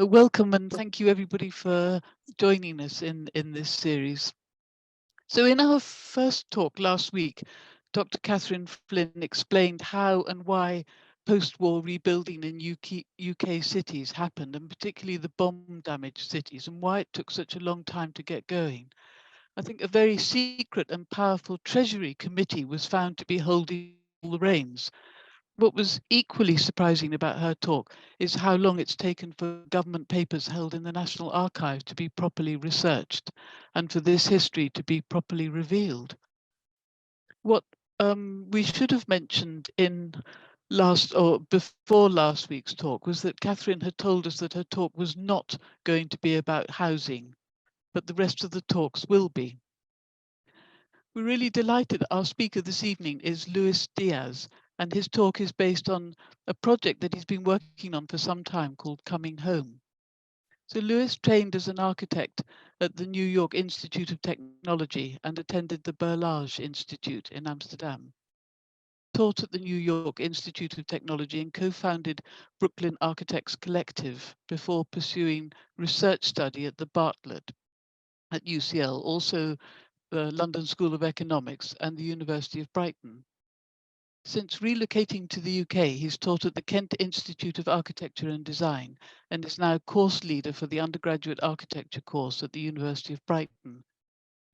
Welcome and thank you everybody for joining us in this series. So in our first talk last week, Dr. Catherine Flynn explained how and why post-war rebuilding in UK cities happened, and particularly the bomb-damaged cities, and why it took such a long time to get going. I think a very secret and powerful Treasury committee was found to be holding all the reins. What was equally surprising about her talk is how long it's taken for government papers held in the National Archives to be properly researched and for this history to be properly revealed. What we should have mentioned in before last week's talk was that Catherine had told us that her talk was not going to be about housing, but the rest of the talks will be. We're really delighted our speaker this evening is Luis Diaz, and his talk is based on a project that he's been working on for some time called Coming Home. So Luis trained as an architect at the New York Institute of Technology and attended the Berlage Institute in Amsterdam. Taught at the New York Institute of Technology and co-founded Brooklyn Architects Collective before pursuing research study at the Bartlett at UCL, also the London School of Economics and the University of Brighton. Since relocating to the UK, he's taught at the Kent Institute of Architecture and Design and is now course leader for the undergraduate architecture course at the University of Brighton.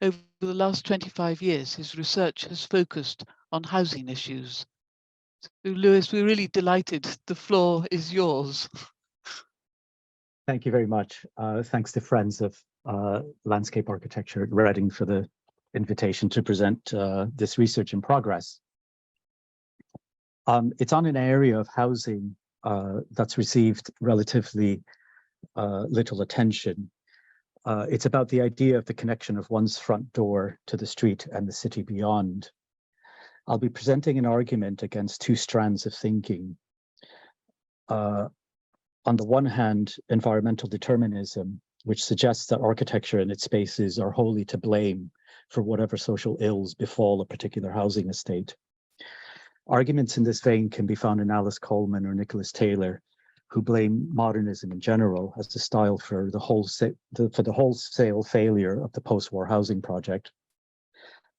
Over the last 25 years, his research has focused on housing issues. So, Luis, we're really delighted. The floor is yours. Thank you very much. Thanks to Friends of Landscape Architecture at Reading for the invitation to present this research in progress. It's on an area of housing that's received relatively little attention. It's about the idea of the connection of one's front door to the street and the city beyond. I'll be presenting an argument against two strands of thinking. On the one hand, environmental determinism, which suggests that architecture and its spaces are wholly to blame for whatever social ills befall a particular housing estate. Arguments in this vein can be found in Alice Coleman or Nicholas Taylor, who blame modernism in general as the style for the wholesale failure of the post-war housing project.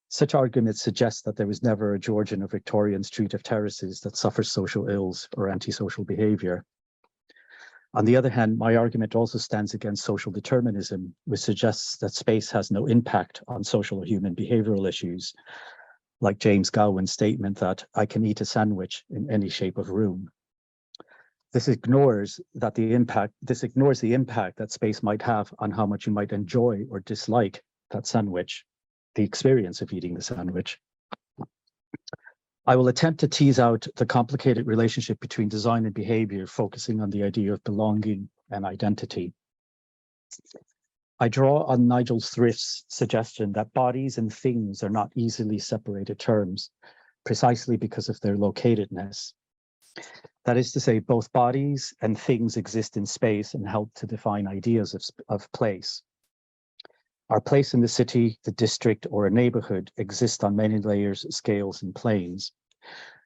Such arguments suggest that there was never a Georgian or Victorian street of terraces that suffers social ills or antisocial behaviour. On the other hand, my argument also stands against social determinism, which suggests that space has no impact on social or human behavioural issues, like James Gowan's statement that I can eat a sandwich in any shape of room. This ignores the impact that space might have on how much you might enjoy or dislike that sandwich, the experience of eating the sandwich. I will attempt to tease out the complicated relationship between design and behavior, focusing on the idea of belonging and identity. I draw on Nigel Thrift's suggestion that bodies and things are not easily separated terms, precisely because of their locatedness. That is to say, both bodies and things exist in space and help to define ideas of place. Our place in the city, the district, or a neighbourhood exists on many layers, scales, and planes.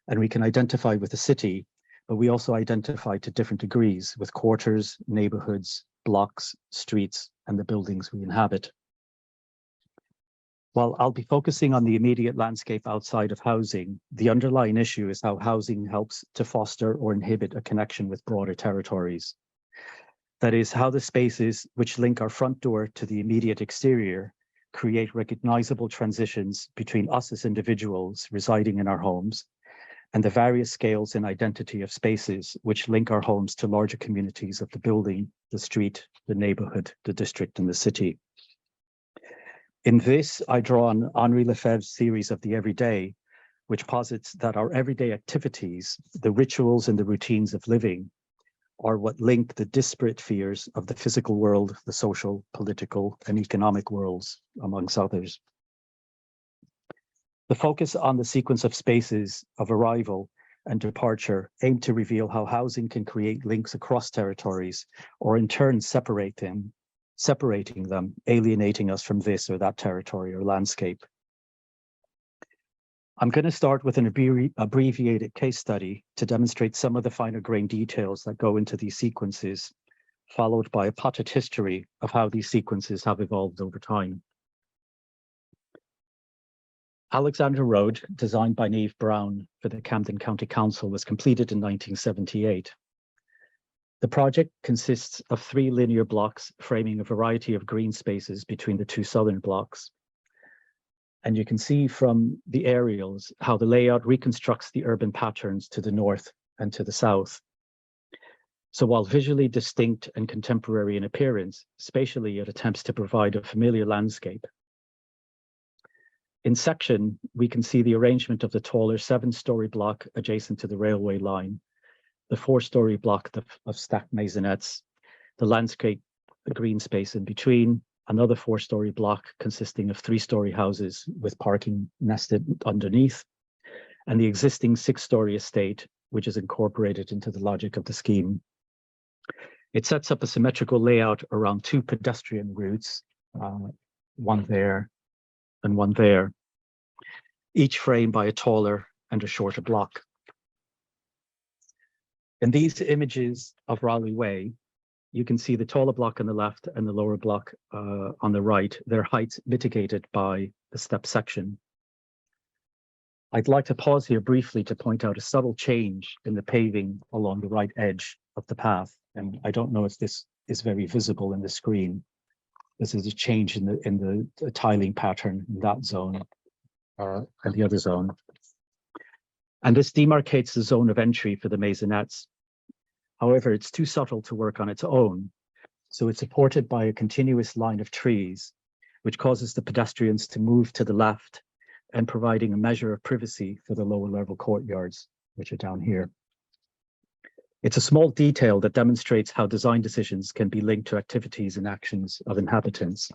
And we can identify with the city, but we also identify to different degrees with quarters, neighbourhoods, blocks, streets, and the buildings we inhabit. While I'll be focusing on the immediate landscape outside of housing, the underlying issue is how housing helps to foster or inhibit a connection with broader territories. That is, how the spaces which link our front door to the immediate exterior create recognizable transitions between us as individuals residing in our homes and the various scales and identity of spaces which link our homes to larger communities of the building, the street, the neighbourhood, the district, and the city. In this, I draw on Henri Lefebvre's theories of the everyday, which posits that our everyday activities, the rituals and the routines of living, are what link the disparate spheres of the physical world, the social, political, and economic worlds, amongst others. The focus on the sequence of spaces of arrival and departure aim to reveal how housing can create links across territories, or in turn separating them, alienating us from this or that territory or landscape. I'm going to start with an abbreviated case study to demonstrate some of the finer grained details that go into these sequences, followed by a potted history of how these sequences have evolved over time. Alexandra Road, designed by Neave Brown for the Camden County Council, was completed in 1978. The project consists of 3 linear blocks framing a variety of green spaces between the 2 southern blocks. And you can see from the aerials how the layout reconstructs the urban patterns to the north and to the south. So while visually distinct and contemporary in appearance, spatially it attempts to provide a familiar landscape. In section, we can see the arrangement of the taller 7-story block adjacent to the railway line, the 4-story block of stacked maisonettes, the landscape, the green space in between, another 4-story block consisting of 3-story houses with parking nested underneath, and the existing 6-story estate, which is incorporated into the logic of the scheme. It sets up a symmetrical layout around 2 pedestrian routes, one there and one there, each framed by a taller and a shorter block. In these images of Raleigh Way, you can see the taller block on the left and the lower block on the right, their heights mitigated by the step section. I'd like to pause here briefly to point out a subtle change in the paving along the right edge of the path. And I don't know if this is very visible in the screen. This is a change in the tiling pattern in that zone and the other zone. And this demarcates the zone of entry for the maisonettes. However, it's too subtle to work on its own. So it's supported by a continuous line of trees, which causes the pedestrians to move to the left and providing a measure of privacy for the lower level courtyards, which are down here. It's a small detail that demonstrates how design decisions can be linked to activities and actions of inhabitants.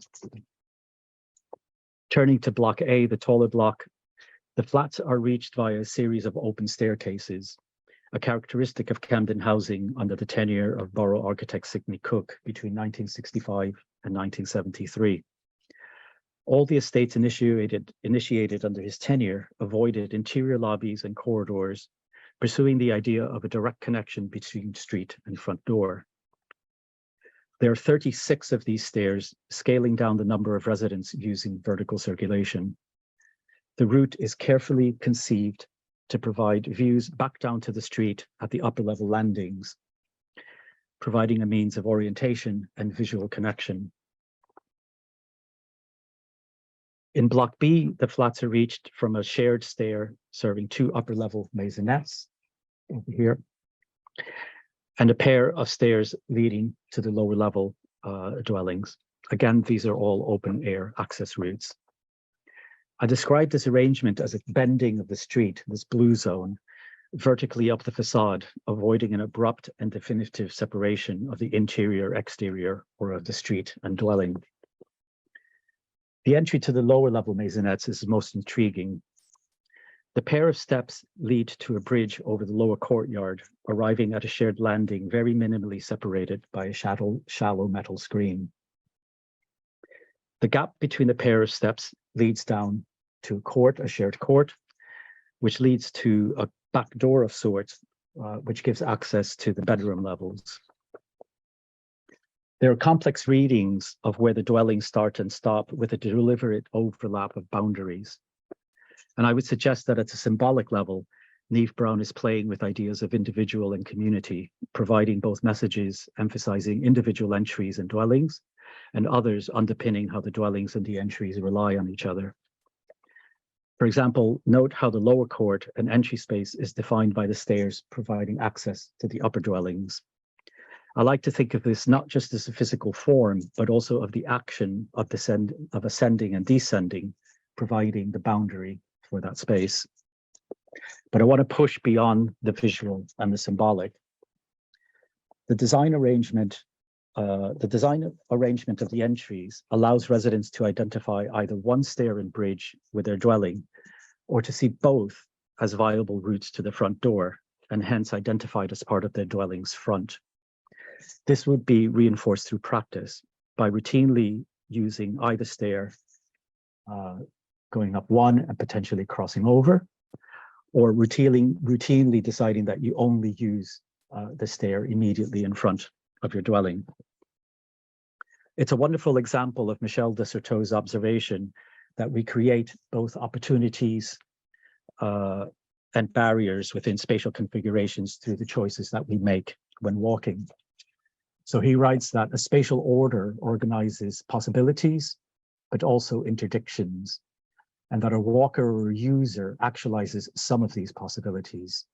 Turning to block A, the taller block, the flats are reached via a series of open staircases, a characteristic of Camden housing under the tenure of borough architect Sidney Cook between 1965 and 1973. All the estates initiated under his tenure avoided interior lobbies and corridors, pursuing the idea of a direct connection between street and front door. There are 36 of these stairs, scaling down the number of residents using vertical circulation. The route is carefully conceived to provide views back down to the street at the upper level landings, providing a means of orientation and visual connection. In block B, the flats are reached from a shared stair serving 2 upper level maisonettes over here, and a pair of stairs leading to the lower level dwellings. Again, these are all open air access routes. I describe this arrangement as a bending of the street, this blue zone, vertically up the facade, avoiding an abrupt and definitive separation of the interior exterior or of the street and dwelling. The entry to the lower level maisonettes is most intriguing. The pair of steps lead to a bridge over the lower courtyard, arriving at a shared landing very minimally separated by a shallow metal screen. The gap between the pair of steps leads down to a court, a shared court, which leads to a back door of sorts, which gives access to the bedroom levels. There are complex readings of where the dwellings start and stop with a deliberate overlap of boundaries. And I would suggest that at a symbolic level, Neave Brown is playing with ideas of individual and community, providing both messages emphasizing individual entries and dwellings, and others underpinning how the dwellings and the entries rely on each other. For example, note how the lower court and entry space is defined by the stairs providing access to the upper dwellings. I like to think of this not just as a physical form, but also of the action of ascending and descending, providing the boundary for that space. But I want to push beyond the visual and the symbolic. The design arrangement of the entries allows residents to identify either one stair and bridge with their dwelling, or to see both as viable routes to the front door, and hence identified as part of their dwelling's front. This would be reinforced through practice by routinely using either stair, going up one and potentially crossing over, or routinely deciding that you only use the stair immediately in front of your dwelling. It's a wonderful example of Michel de Certeau's observation that we create both opportunities and barriers within spatial configurations through the choices that we make when walking. So he writes that a spatial order organizes possibilities, but also interdictions, and that a walker or a user actualizes some of these possibilities.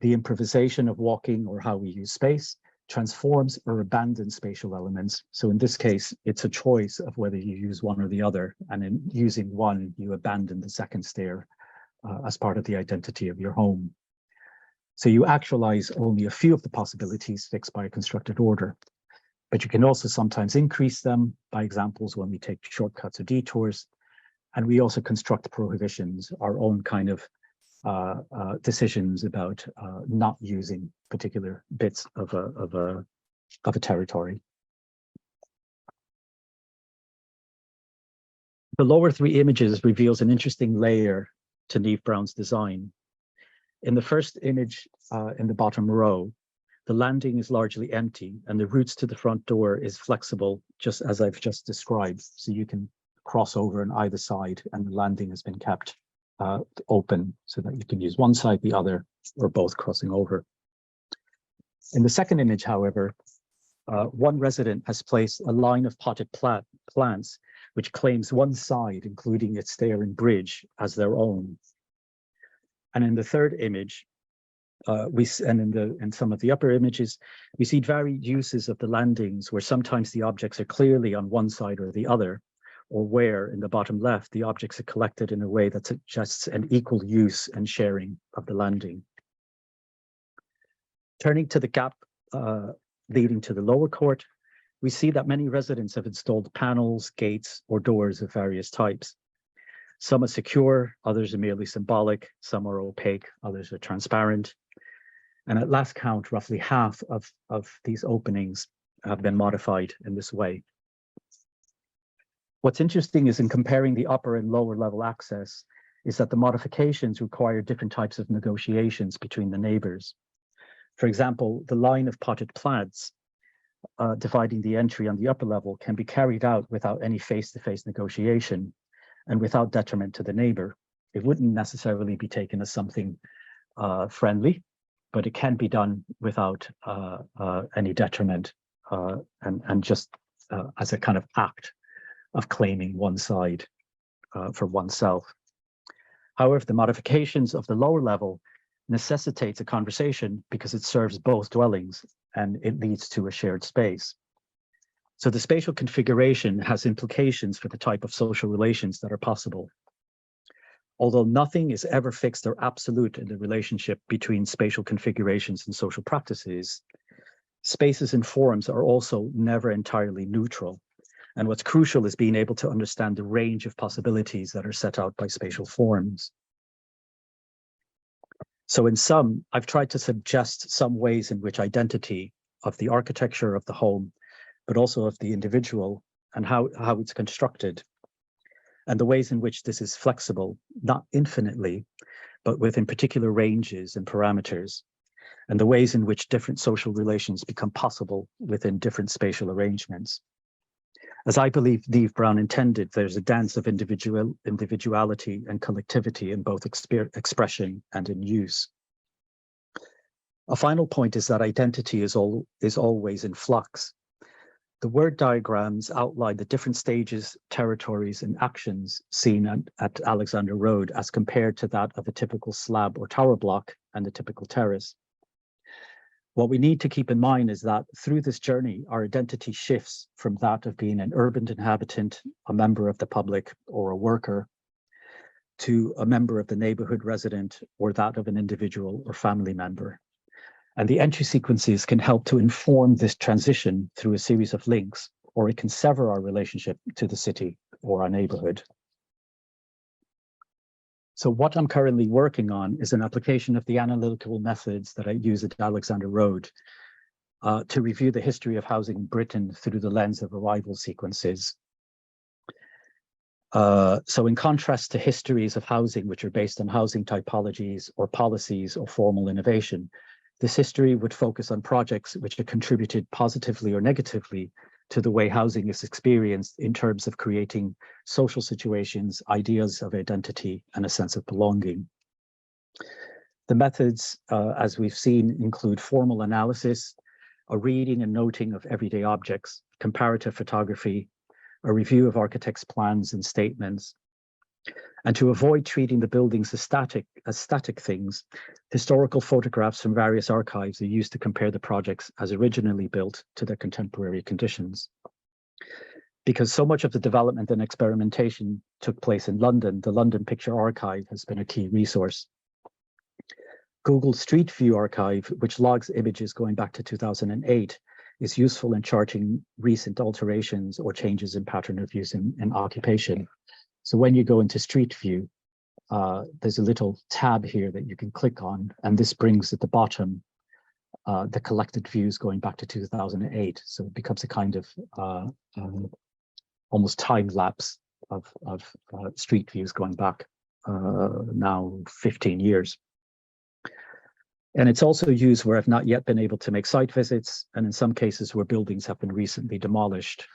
The improvisation of walking, or how we use space, transforms or abandons spatial elements. So in this case, it's a choice of whether you use one or the other, and in using one, you abandon the second stair as part of the identity of your home. So you actualize only a few of the possibilities fixed by a constructed order, but you can also sometimes increase them by examples when we take shortcuts or detours. And we also construct prohibitions, our own kind of decisions about not using particular bits of a territory. The lower three images reveals an interesting layer to Neave Brown's design. In the first image in the bottom row, the landing is largely empty and the routes to the front door is flexible, just as I've just described. So you can cross over on either side and the landing has been kept open so that you can use one side, the other, or both crossing over. In the second image, however, one resident has placed a line of potted plants which claims one side, including its stair and bridge, as their own. And in the third image, in some of the upper images, we see varied uses of the landings where sometimes the objects are clearly on one side or the other, or where in the bottom left, the objects are collected in a way that suggests an equal use and sharing of the landing. Turning to the gap leading to the lower court, we see that many residents have installed panels, gates, or doors of various types. Some are secure, others are merely symbolic, some are opaque, others are transparent. And at last count, roughly half of these openings have been modified in this way. What's interesting is in comparing the upper and lower level access is that the modifications require different types of negotiations between the neighbours. For example, the line of potted plants dividing the entry on the upper level can be carried out without any face-to-face negotiation and without detriment to the neighbour. It wouldn't necessarily be taken as something friendly, but it can be done without any detriment and just as a kind of act of claiming one side for oneself. However, the modifications of the lower level necessitates a conversation because it serves both dwellings and it leads to a shared space. So the spatial configuration has implications for the type of social relations that are possible. Although nothing is ever fixed or absolute in the relationship between spatial configurations and social practices, spaces and forms are also never entirely neutral. And what's crucial is being able to understand the range of possibilities that are set out by spatial forms. So in sum, I've tried to suggest some ways in which identity of the architecture of the home, but also of the individual and how it's constructed, and the ways in which this is flexible, not infinitely, but within particular ranges and parameters, and the ways in which different social relations become possible within different spatial arrangements. As I believe Neave Brown intended, there's a dance of individuality and collectivity in both expression and in use. A final point is that identity is always in flux. The word diagrams outline the different stages, territories, and actions seen at Alexandra Road as compared to that of a typical slab or tower block and a typical terrace. What we need to keep in mind is that through this journey, our identity shifts from that of being an urban inhabitant, a member of the public, or a worker, to a member of the neighbourhood resident, or that of an individual or family member. And the entry sequences can help to inform this transition through a series of links, or it can sever our relationship to the city or our neighbourhood. So what I'm currently working on is an application of the analytical methods that I use at Alexandra Road to review the history of housing in Britain through the lens of arrival sequences. So in contrast to histories of housing, which are based on housing typologies or policies or formal innovation, this history would focus on projects which have contributed positively or negatively to the way housing is experienced in terms of creating social situations, ideas of identity, and a sense of belonging. The methods, as we've seen, include formal analysis, a reading and noting of everyday objects, comparative photography, a review of architects' plans and statements. And to avoid treating the buildings as static things, historical photographs from various archives are used to compare the projects as originally built to their contemporary conditions. Because so much of the development and experimentation took place in London, the London Picture Archive has been a key resource. Google Street View Archive, which logs images going back to 2008, is useful in charting recent alterations or changes in pattern of use in occupation. So when you go into Street View, there's a little tab here that you can click on, and this brings at the bottom the collected views going back to 2008. So it becomes a kind of almost time lapse of street views going back now 15 years. And it's also used where I've not yet been able to make site visits, and in some cases where buildings have been recently demolished.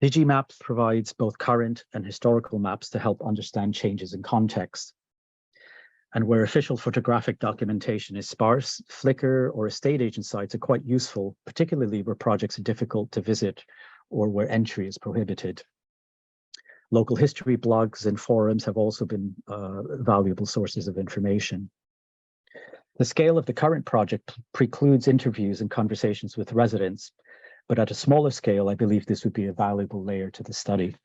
Digimap provides both current and historical maps to help understand changes in context. And where official photographic documentation is sparse, Flickr or estate agent sites are quite useful, particularly where projects are difficult to visit or where entry is prohibited. Local history blogs and forums have also been valuable sources of information. The scale of the current project precludes interviews and conversations with residents, but at a smaller scale, I believe this would be a valuable layer to the study.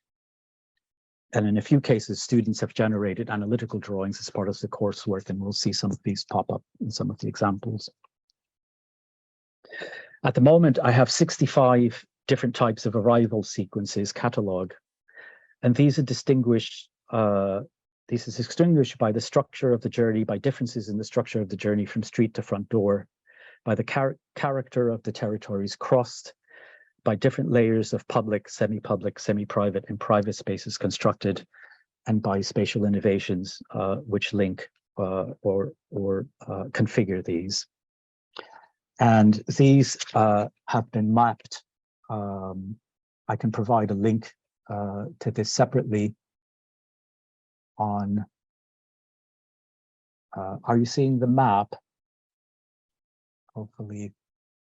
And in a few cases, students have generated analytical drawings as part of the coursework, and we'll see some of these pop up in some of the examples. At the moment, I have 65 different types of arrival sequences cataloged. And these are distinguished by the structure of the journey, by differences in the structure of the journey from street to front door, by the character of the territories crossed, by different layers of public, semi-private, and private spaces constructed, and by spatial innovations which link or configure these. And these have been mapped. I can provide a link to this separately on, are you seeing the map? Hopefully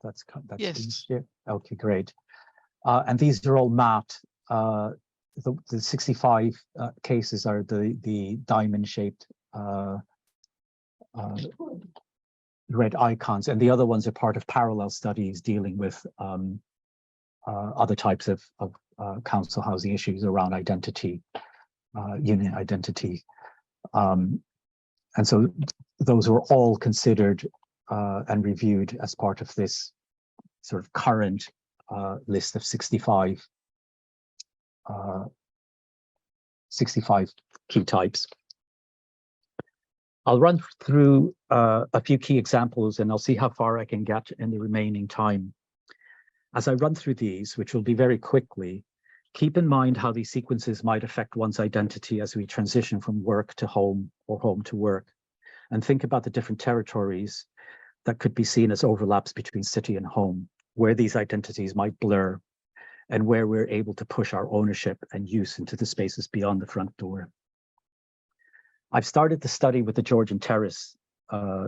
that's yes. here. Okay, great. And these are all mapped. The 65 cases are the diamond-shaped red icons, and the other ones are part of parallel studies dealing with other types of council housing issues around identity, unit identity. And so those were all considered and reviewed as part of this sort of current list of 65 key types. I'll run through a few key examples, and I'll see how far I can get in the remaining time. As I run through these, which will be very quickly, keep in mind how these sequences might affect one's identity as we transition from work to home or home to work, and think about the different territories that could be seen as overlaps between city and home, where these identities might blur, and where we're able to push our ownership and use into the spaces beyond the front door. I've started the study with the Georgian terrace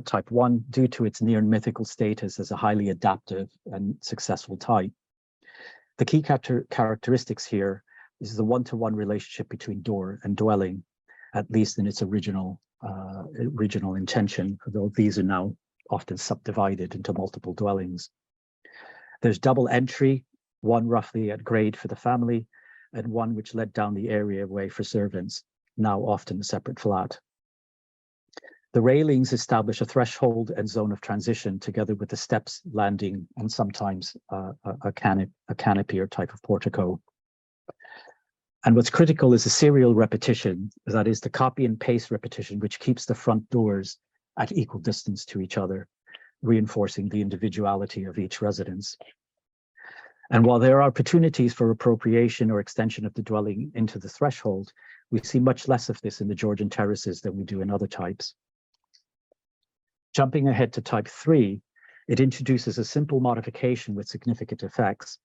type 1 due to its near mythical status as a highly adaptive and successful type. The key characteristics here is the one-to-one relationship between door and dwelling, at least in its original intention, although these are now often subdivided into multiple dwellings. There's double entry, one roughly at grade for the family, and one which led down the areaway for servants, now often a separate flat. The railings establish a threshold and zone of transition, together with the steps, landing, and sometimes a canopy or type of portico. And what's critical is the serial repetition, that is the copy and paste repetition, which keeps the front doors at equal distance to each other, reinforcing the individuality of each residence. And while there are opportunities for appropriation or extension of the dwelling into the threshold, we see much less of this in the Georgian terraces than we do in other types. Jumping ahead to type 3, It introduces a simple modification with significant effects.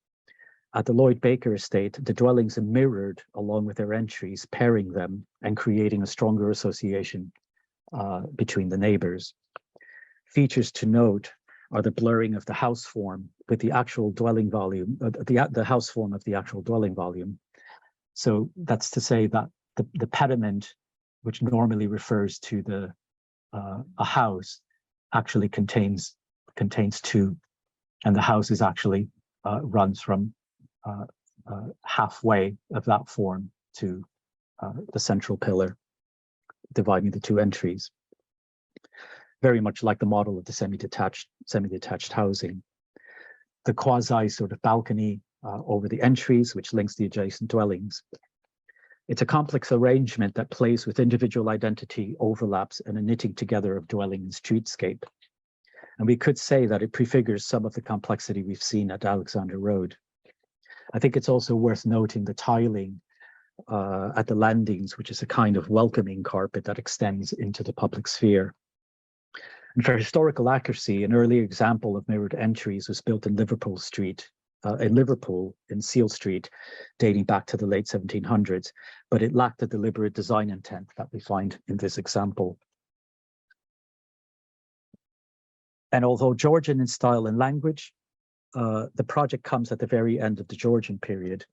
At the Lloyd Baker estate, the dwellings are mirrored along with their entries, pairing them and creating a stronger association between the neighbours. Features to note are the blurring of the house form with the actual dwelling volume, the house form of the actual dwelling volume. So that's to say that the pediment, which normally refers to a house, actually contains two, and the house is actually runs from halfway of that form to the central pillar, dividing the two entries. Very much like the model of the semi-detached housing. The quasi sort of balcony over the entries, which links the adjacent dwellings. It's a complex arrangement that plays with individual identity, overlaps, and a knitting together of dwelling and streetscape. And we could say that it prefigures some of the complexity we've seen at Alexandra Road. I think it's also worth noting the tiling at the landings, which is a kind of welcoming carpet that extends into the public sphere. And for historical accuracy, an early example of mirrored entries was built in Liverpool, in Seal Street, dating back to the late 1700s, but it lacked the deliberate design intent that we find in this example. And although Georgian in style and language, the project comes at the very end of the Georgian period.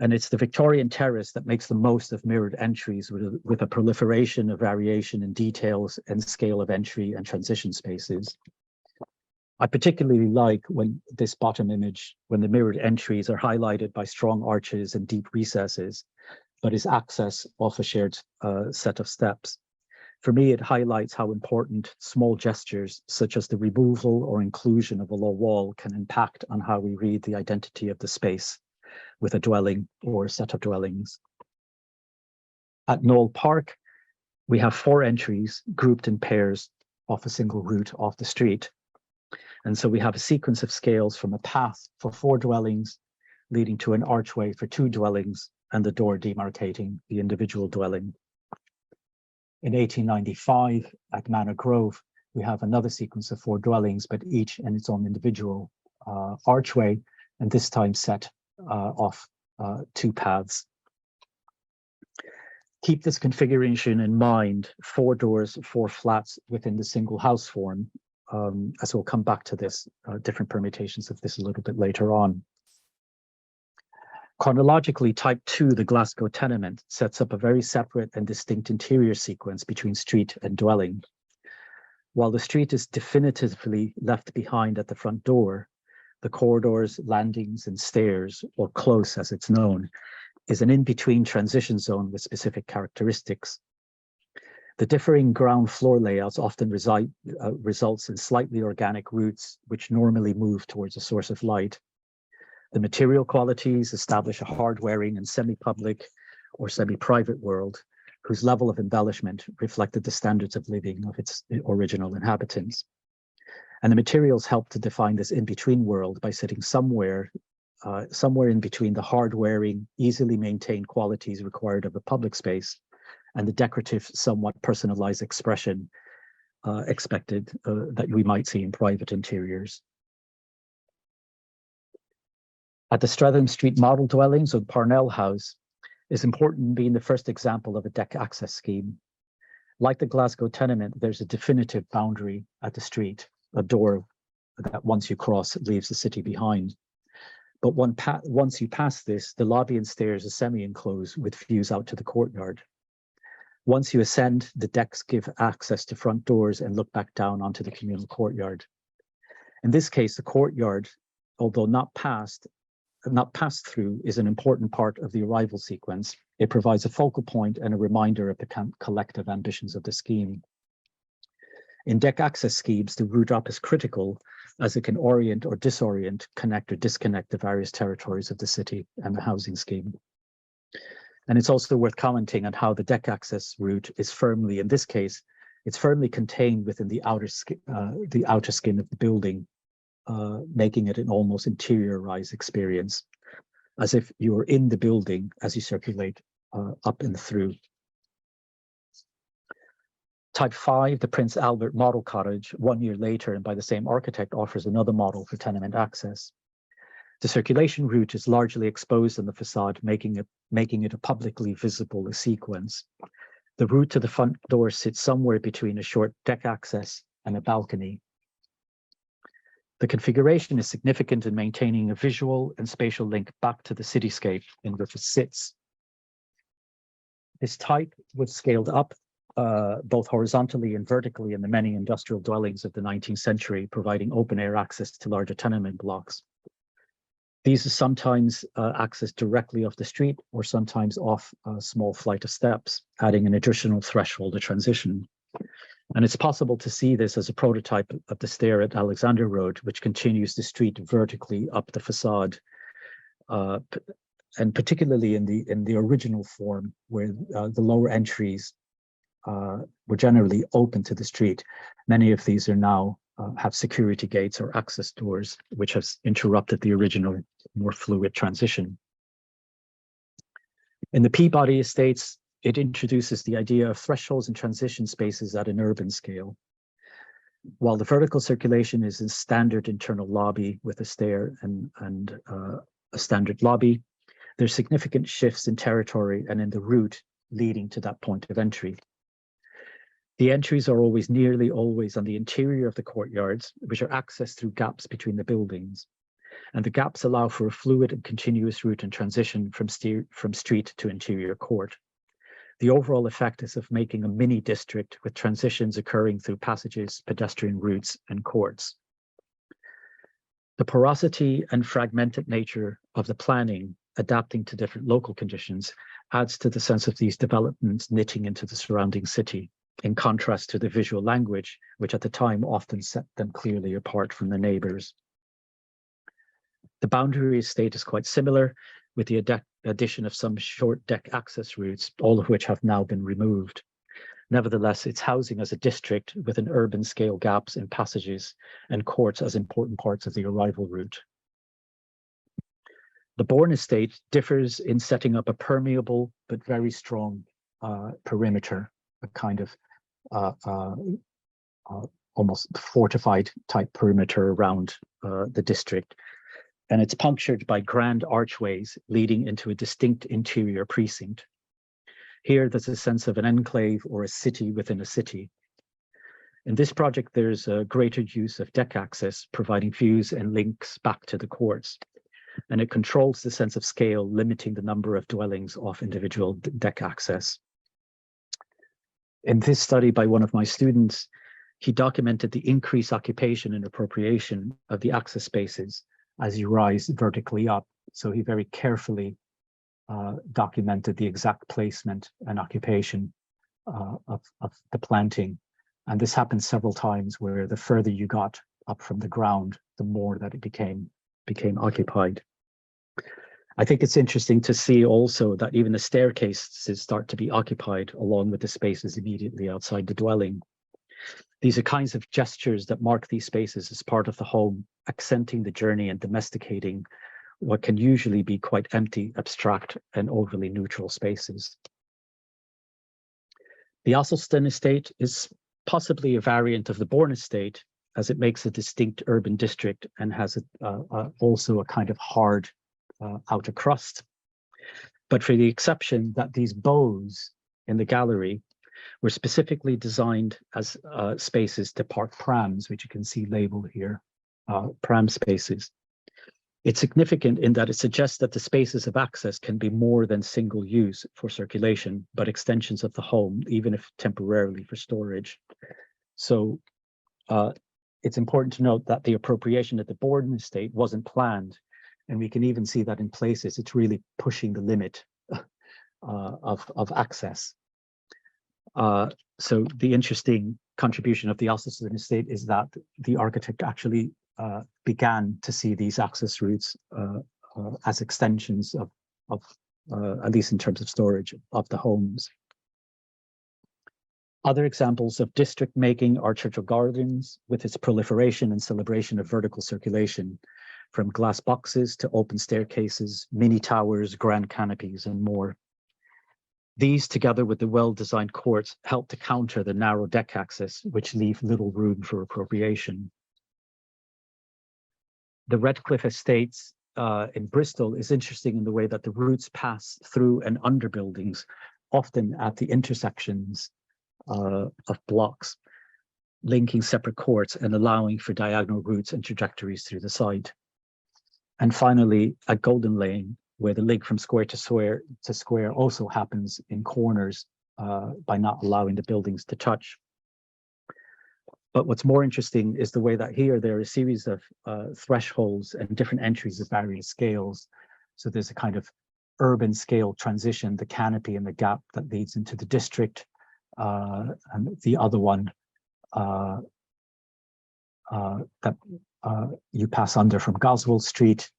And it's the Victorian terrace that makes the most of mirrored entries with a proliferation of variation in details and scale of entry and transition spaces. I particularly like when this bottom image, when the mirrored entries are highlighted by strong arches and deep recesses, but is access off a shared set of steps. For me, it highlights how important small gestures, such as the removal or inclusion of a low wall, can impact on how we read the identity of the space with a dwelling or a set of dwellings. At Knoll Park, we have 4 entries grouped in pairs off a single route off the street. And so we have a sequence of scales from a path for 4 dwellings, leading to an archway for 2 dwellings and the door demarcating the individual dwelling. In 1895, at Manor Grove, we have another sequence of 4 dwellings, but each in its own individual archway, and this time set off 2 paths. Keep this configuration in mind: 4 doors, 4 flats within the single house form, as we'll come back to this, different permutations of this a little bit later on. Chronologically, type 2, the Glasgow tenement, sets up a very separate and distinct interior sequence between street and dwelling. While the street is definitively left behind at the front door, the corridors, landings, and stairs, or close as it's known, is an in-between transition zone with specific characteristics. The differing ground floor layouts often results in slightly organic routes, which normally move towards a source of light. The material qualities establish a hard-wearing and semi-public or semi-private world whose level of embellishment reflected the standards of living of its original inhabitants. And the materials help to define this in-between world by sitting somewhere in between the hard-wearing, easily maintained qualities required of a public space and the decorative, somewhat personalized expression expected that we might see in private interiors. At the Streatham Street model dwellings of Parnell House is important, being the first example of a deck access scheme. Like the Glasgow tenement, there's a definitive boundary at the street, a door that once you cross leaves the city behind. But once you pass this, the lobby and stairs are semi-enclosed with views out to the courtyard. Once you ascend, the decks give access to front doors and look back down onto the communal courtyard. In this case, the courtyard, although not passed through, is an important part of the arrival sequence. It provides a focal point and a reminder of the collective ambitions of the scheme. In deck access schemes, the route up is critical, as it can orient or disorient, connect or disconnect the various territories of the city and the housing scheme. And it's also worth commenting on how the deck access route is firmly, in this case, it's firmly contained within the outer skin of the building, making it an almost interiorized experience, as if you were in the building as you circulate up and through. Type 5, the Prince Albert model cottage, 1 year later and by the same architect, offers another model for tenement access. The circulation route is largely exposed on the facade, making it a publicly visible sequence. The route to the front door sits somewhere between a short deck access and a balcony. The configuration is significant in maintaining a visual and spatial link back to the cityscape in which it sits. This type was scaled up both horizontally and vertically in the many industrial dwellings of the 19th century, providing open air access to larger tenement blocks. These are sometimes accessed directly off the street or sometimes off a small flight of steps, adding an additional threshold of transition. And it's possible to see this as a prototype of the stair at Alexandra Road, which continues the street vertically up the facade, and particularly in the original form, where the lower entries were generally open to the street. Many of these are now have security gates or access doors, which has interrupted the original more fluid transition. In the Peabody estates, it introduces the idea of thresholds and transition spaces at an urban scale. While the vertical circulation is a standard internal lobby with a stair and a standard lobby, there's significant shifts in territory and in the route leading to that point of entry. The entries are nearly always on the interior of the courtyards, which are accessed through gaps between the buildings. And the gaps allow for a fluid and continuous route and transition from street to interior court. The overall effect is of making a mini district with transitions occurring through passages, pedestrian routes, and courts. The porosity and fragmented nature of the planning, adapting to different local conditions, adds to the sense of these developments knitting into the surrounding city, in contrast to the visual language, which at the time often set them clearly apart from the neighbours. The boundary estate is quite similar, with the addition of some short deck access routes, all of which have now been removed. Nevertheless, it's housing as a district with an urban scale gaps in passages and courts as important parts of the arrival route. The Bourne estate differs in setting up a permeable but very strong perimeter, a kind of almost fortified type perimeter around the district. And it's punctured by grand archways leading into a distinct interior precinct. Here, there's a sense of an enclave or a city within a city. In this project, there's a greater use of deck access, providing views and links back to the courts. And it controls the sense of scale, limiting the number of dwellings off individual deck access. In this study by one of my students, he documented the increased occupation and appropriation of the access spaces as you rise vertically up. So he very carefully documented the exact placement and occupation of the planting. And this happened several times, where the further you got up from the ground, the more that it became occupied. I think it's interesting to see also that even the staircases start to be occupied along with the spaces immediately outside the dwelling. These are kinds of gestures that mark these spaces as part of the home, accenting the journey and domesticating what can usually be quite empty, abstract, and overly neutral spaces. The Ossulston estate is possibly a variant of the Bourne estate, as it makes a distinct urban district and has also a kind of hard outer crust. But for the exception that these bows in the gallery were specifically designed as spaces to park prams, which you can see labeled here, pram spaces. It's significant in that it suggests that the spaces of access can be more than single use for circulation, but extensions of the home, even if temporarily for storage. So it's important to note that the appropriation at the Borden estate wasn't planned. And we can even see that in places, it's really pushing the limit of access. So the interesting contribution of the Ossulston estate is that the architect actually began to see these access routes as extensions of at least in terms of storage of the homes. Other examples of district making are Churchill Gardens, with its proliferation and celebration of vertical circulation, from glass boxes to open staircases, mini towers, grand canopies, and more. These, together with the well-designed courts, help to counter the narrow deck access, which leave little room for appropriation. The Redcliffe Estates in Bristol is interesting in the way that the routes pass through and under buildings, often at the intersections of blocks, linking separate courts and allowing for diagonal routes and trajectories through the site. And finally, at Golden Lane, where the link from square to square also happens in corners by not allowing the buildings to touch. But what's more interesting is the way that here there are a series of thresholds and different entries of various scales. So there's a kind of urban scale transition, the canopy and the gap that leads into the district, and the other one that you pass under from Goswell Street,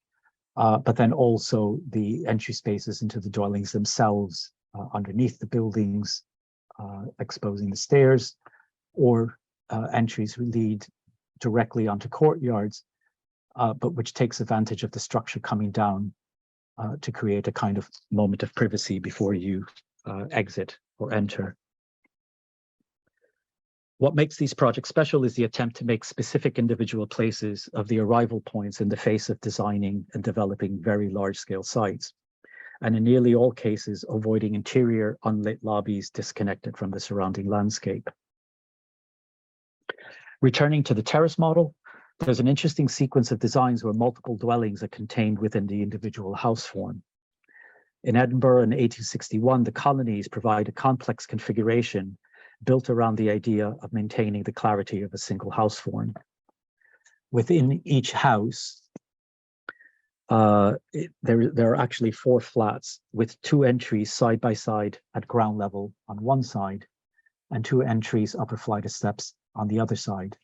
but then also the entry spaces into the dwellings themselves underneath the buildings, exposing the stairs, or entries lead directly onto courtyards, but which takes advantage of the structure coming down to create a kind of moment of privacy before you exit or enter. What makes these projects special is the attempt to make specific individual places of the arrival points in the face of designing and developing very large-scale sites, and in nearly all cases, avoiding interior unlit lobbies disconnected from the surrounding landscape. Returning to the terrace model, there's an interesting sequence of designs where multiple dwellings are contained within the individual house form. In Edinburgh in 1861, the colonies provide a complex configuration built around the idea of maintaining the clarity of a single house form. Within each house, there are actually 4 flats with 2 entries side by side at ground level on one side and 2 entries upper flight of steps on the other side.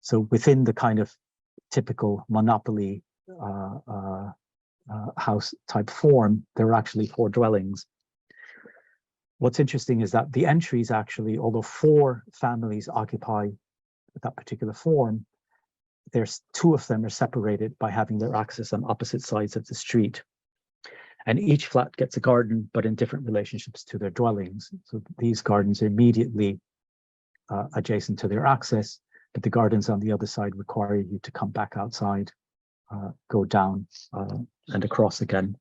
So within the kind of typical monopoly house type form, there are actually 4 dwellings. What's interesting is that the entries actually, although 4 families occupy that particular form, there's 2 of them are separated by having their access on opposite sides of the street. And each flat gets a garden, but in different relationships to their dwellings. So these gardens are immediately adjacent to their access, but the gardens on the other side require you to come back outside, go down and across again.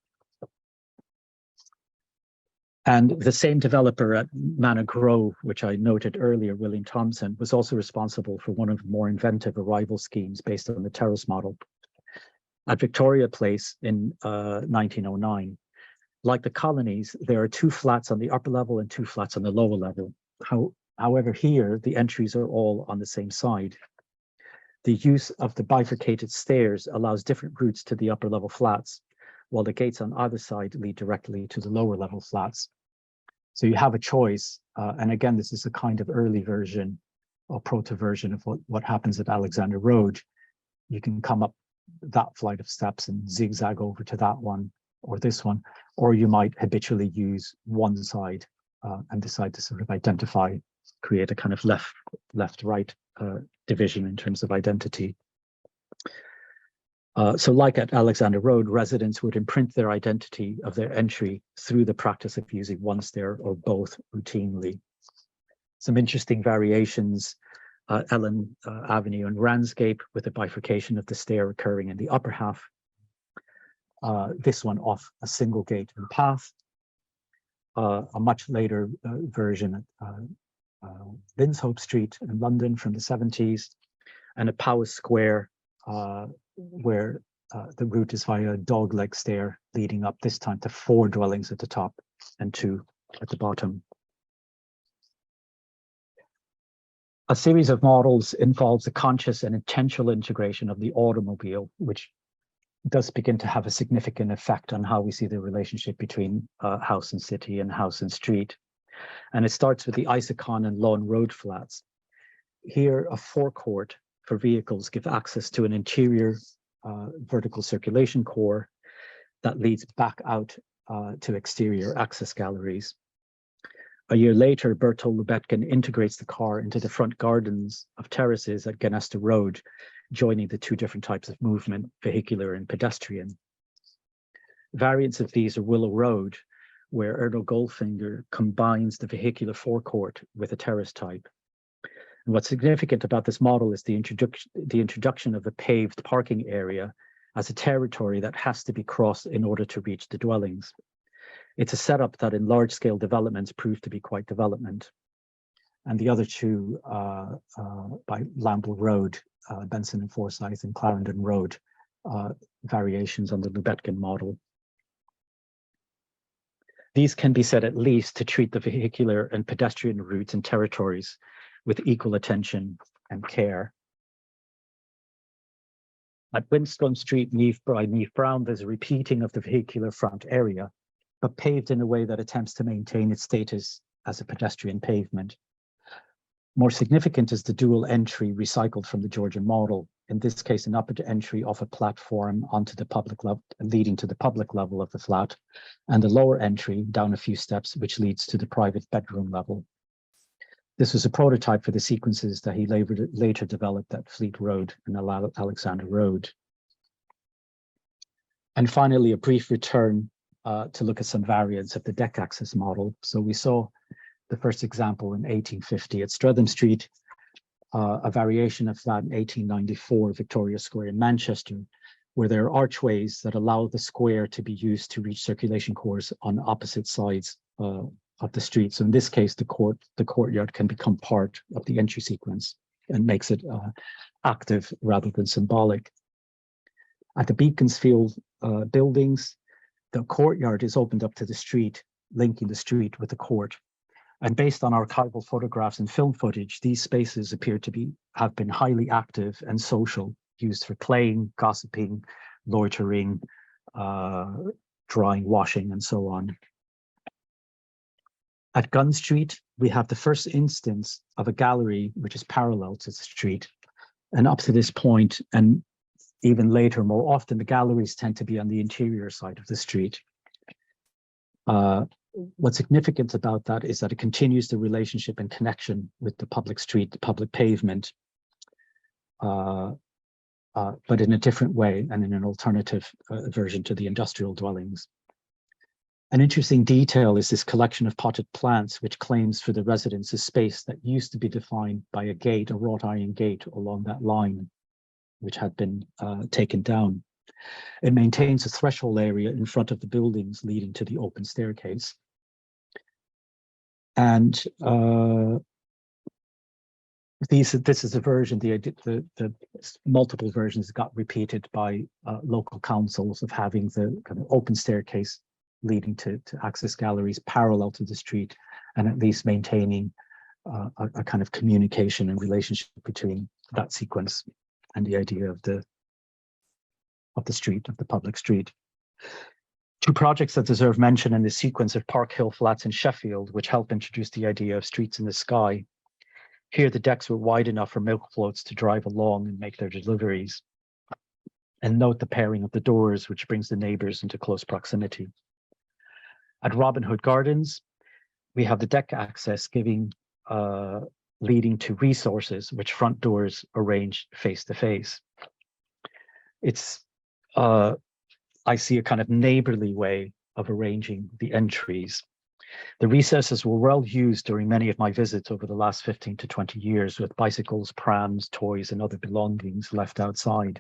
And the same developer at Manor Grove, which I noted earlier, William Thompson, was also responsible for one of the more inventive arrival schemes based on the terrace model. At Victoria Place in 1909, like the colonies, there are 2 flats on the upper level and 2 flats on the lower level. However, here, the entries are all on the same side. The use of the bifurcated stairs allows different routes to the upper level flats, while the gates on either side lead directly to the lower level flats. So you have a choice. And again, this is a kind of early version or proto version of what happens at Alexandra Road. You can come up that flight of steps and zigzag over to that one or this one, or you might habitually use one side and decide to sort of identify, create a kind of left-right division in terms of identity. So like at Alexandra Road, residents would imprint their identity of their entry through the practice of using one stair or both routinely. Some interesting variations, Ellen Avenue and Ramsgate, with the bifurcation of the stair occurring in the upper half. This one off a single gate and path. A much later version at Linshope Street in London from the 70s, and a Powis Square where the route is via a dogleg stair leading up this time to 4 dwellings at the top and 2 at the bottom. A series of models involves a conscious and intentional integration of the automobile, which does begin to have a significant effect on how we see the relationship between house and city and house and street. And it starts with the Isokon and Lawn Road flats. Here, a forecourt for vehicles give access to an interior vertical circulation core that leads back out to exterior access galleries. A year later, Bertolt Lubetkin integrates the car into the front gardens of terraces at Genesta Road, joining the 2 different types of movement, vehicular and pedestrian. Variants of these are Willow Road, where Erno Goldfinger combines the vehicular forecourt with a terrace type. And what's significant about this model is the introduction of a paved parking area as a territory that has to be crossed in order to reach the dwellings. It's a setup that in large-scale developments proved to be quite development. And the other two by Lamble Road, Benson and Forsyth, and Clarendon Road, variations on the Lubetkin model. These can be said at least to treat the vehicular and pedestrian routes and territories with equal attention and care. At Winscombe Street, by Neave Brown, there's a repeating of the vehicular front area, but paved in a way that attempts to maintain its status as a pedestrian pavement. More significant is the dual entry recycled from the Georgian model, in this case an upper entry off a platform onto the public level, leading to the public level of the flat, and the lower entry down a few steps, which leads to the private bedroom level. This was a prototype for the sequences that he later developed at Fleet Road and Alexandra Road. And finally, a brief return to look at some variants of the deck access model. So we saw the first example in 1850 at Streatham Street, a variation of that in 1894 Victoria Square in Manchester, where there are archways that allow the square to be used to reach circulation cores on opposite sides of the street. So in this case, the courtyard can become part of the entry sequence and makes it active rather than symbolic. At the Beaconsfield buildings, the courtyard is opened up to the street, linking the street with the court. And based on archival photographs and film footage, these spaces appear to have been highly active and social, used for playing, gossiping, loitering, drying, washing, and so on. At Gun Street, we have the first instance of a gallery which is parallel to the street. And up to this point, and even later, more often, the galleries tend to be on the interior side of the street. What's significant about that is that it continues the relationship and connection with the public street, the public pavement, but in a different way and in an alternative version to the industrial dwellings. An interesting detail is this collection of potted plants, which claims for the residents a space that used to be defined by a gate, a wrought iron gate along that line, which had been taken down. It maintains a threshold area in front of the buildings leading to the open staircase. And this is a version, the multiple versions got repeated by local councils of having the kind of open staircase leading to access galleries parallel to the street, and at least maintaining a kind of communication and relationship between that sequence and the idea of the street, of the public street. Two projects that deserve mention in this sequence are Park Hill Flats in Sheffield, which help introduce the idea of streets in the sky. Here, the decks were wide enough for milk floats to drive along and make their deliveries. And note the pairing of the doors, which brings the neighbours into close proximity. At Robin Hood Gardens, we have the deck access leading to resources, which front doors arrange face to face. It's I see a kind of neighborly way of arranging the entries. The recesses were well used during many of my visits over the last 15 to 20 years, with bicycles, prams, toys, and other belongings left outside.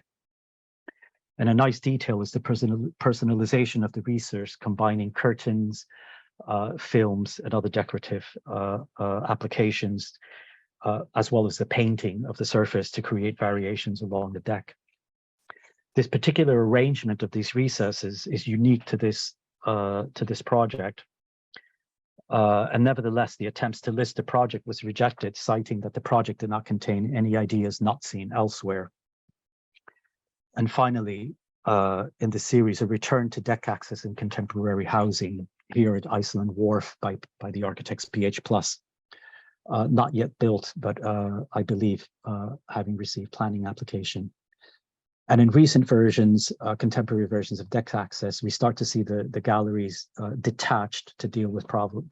And a nice detail is the personalization of the resource, combining curtains, films, and other decorative applications, as well as the painting of the surface to create variations along the deck. This particular arrangement of these recesses is unique to this project. And nevertheless, the attempts to list the project was rejected, citing that the project did not contain any ideas not seen elsewhere. And finally, in the series, a return to deck access in contemporary housing here at Iceland Wharf by the architects PH+. Not yet built, but I believe having received planning application. And in recent versions, contemporary versions of deck access, we start to see the galleries detached to deal with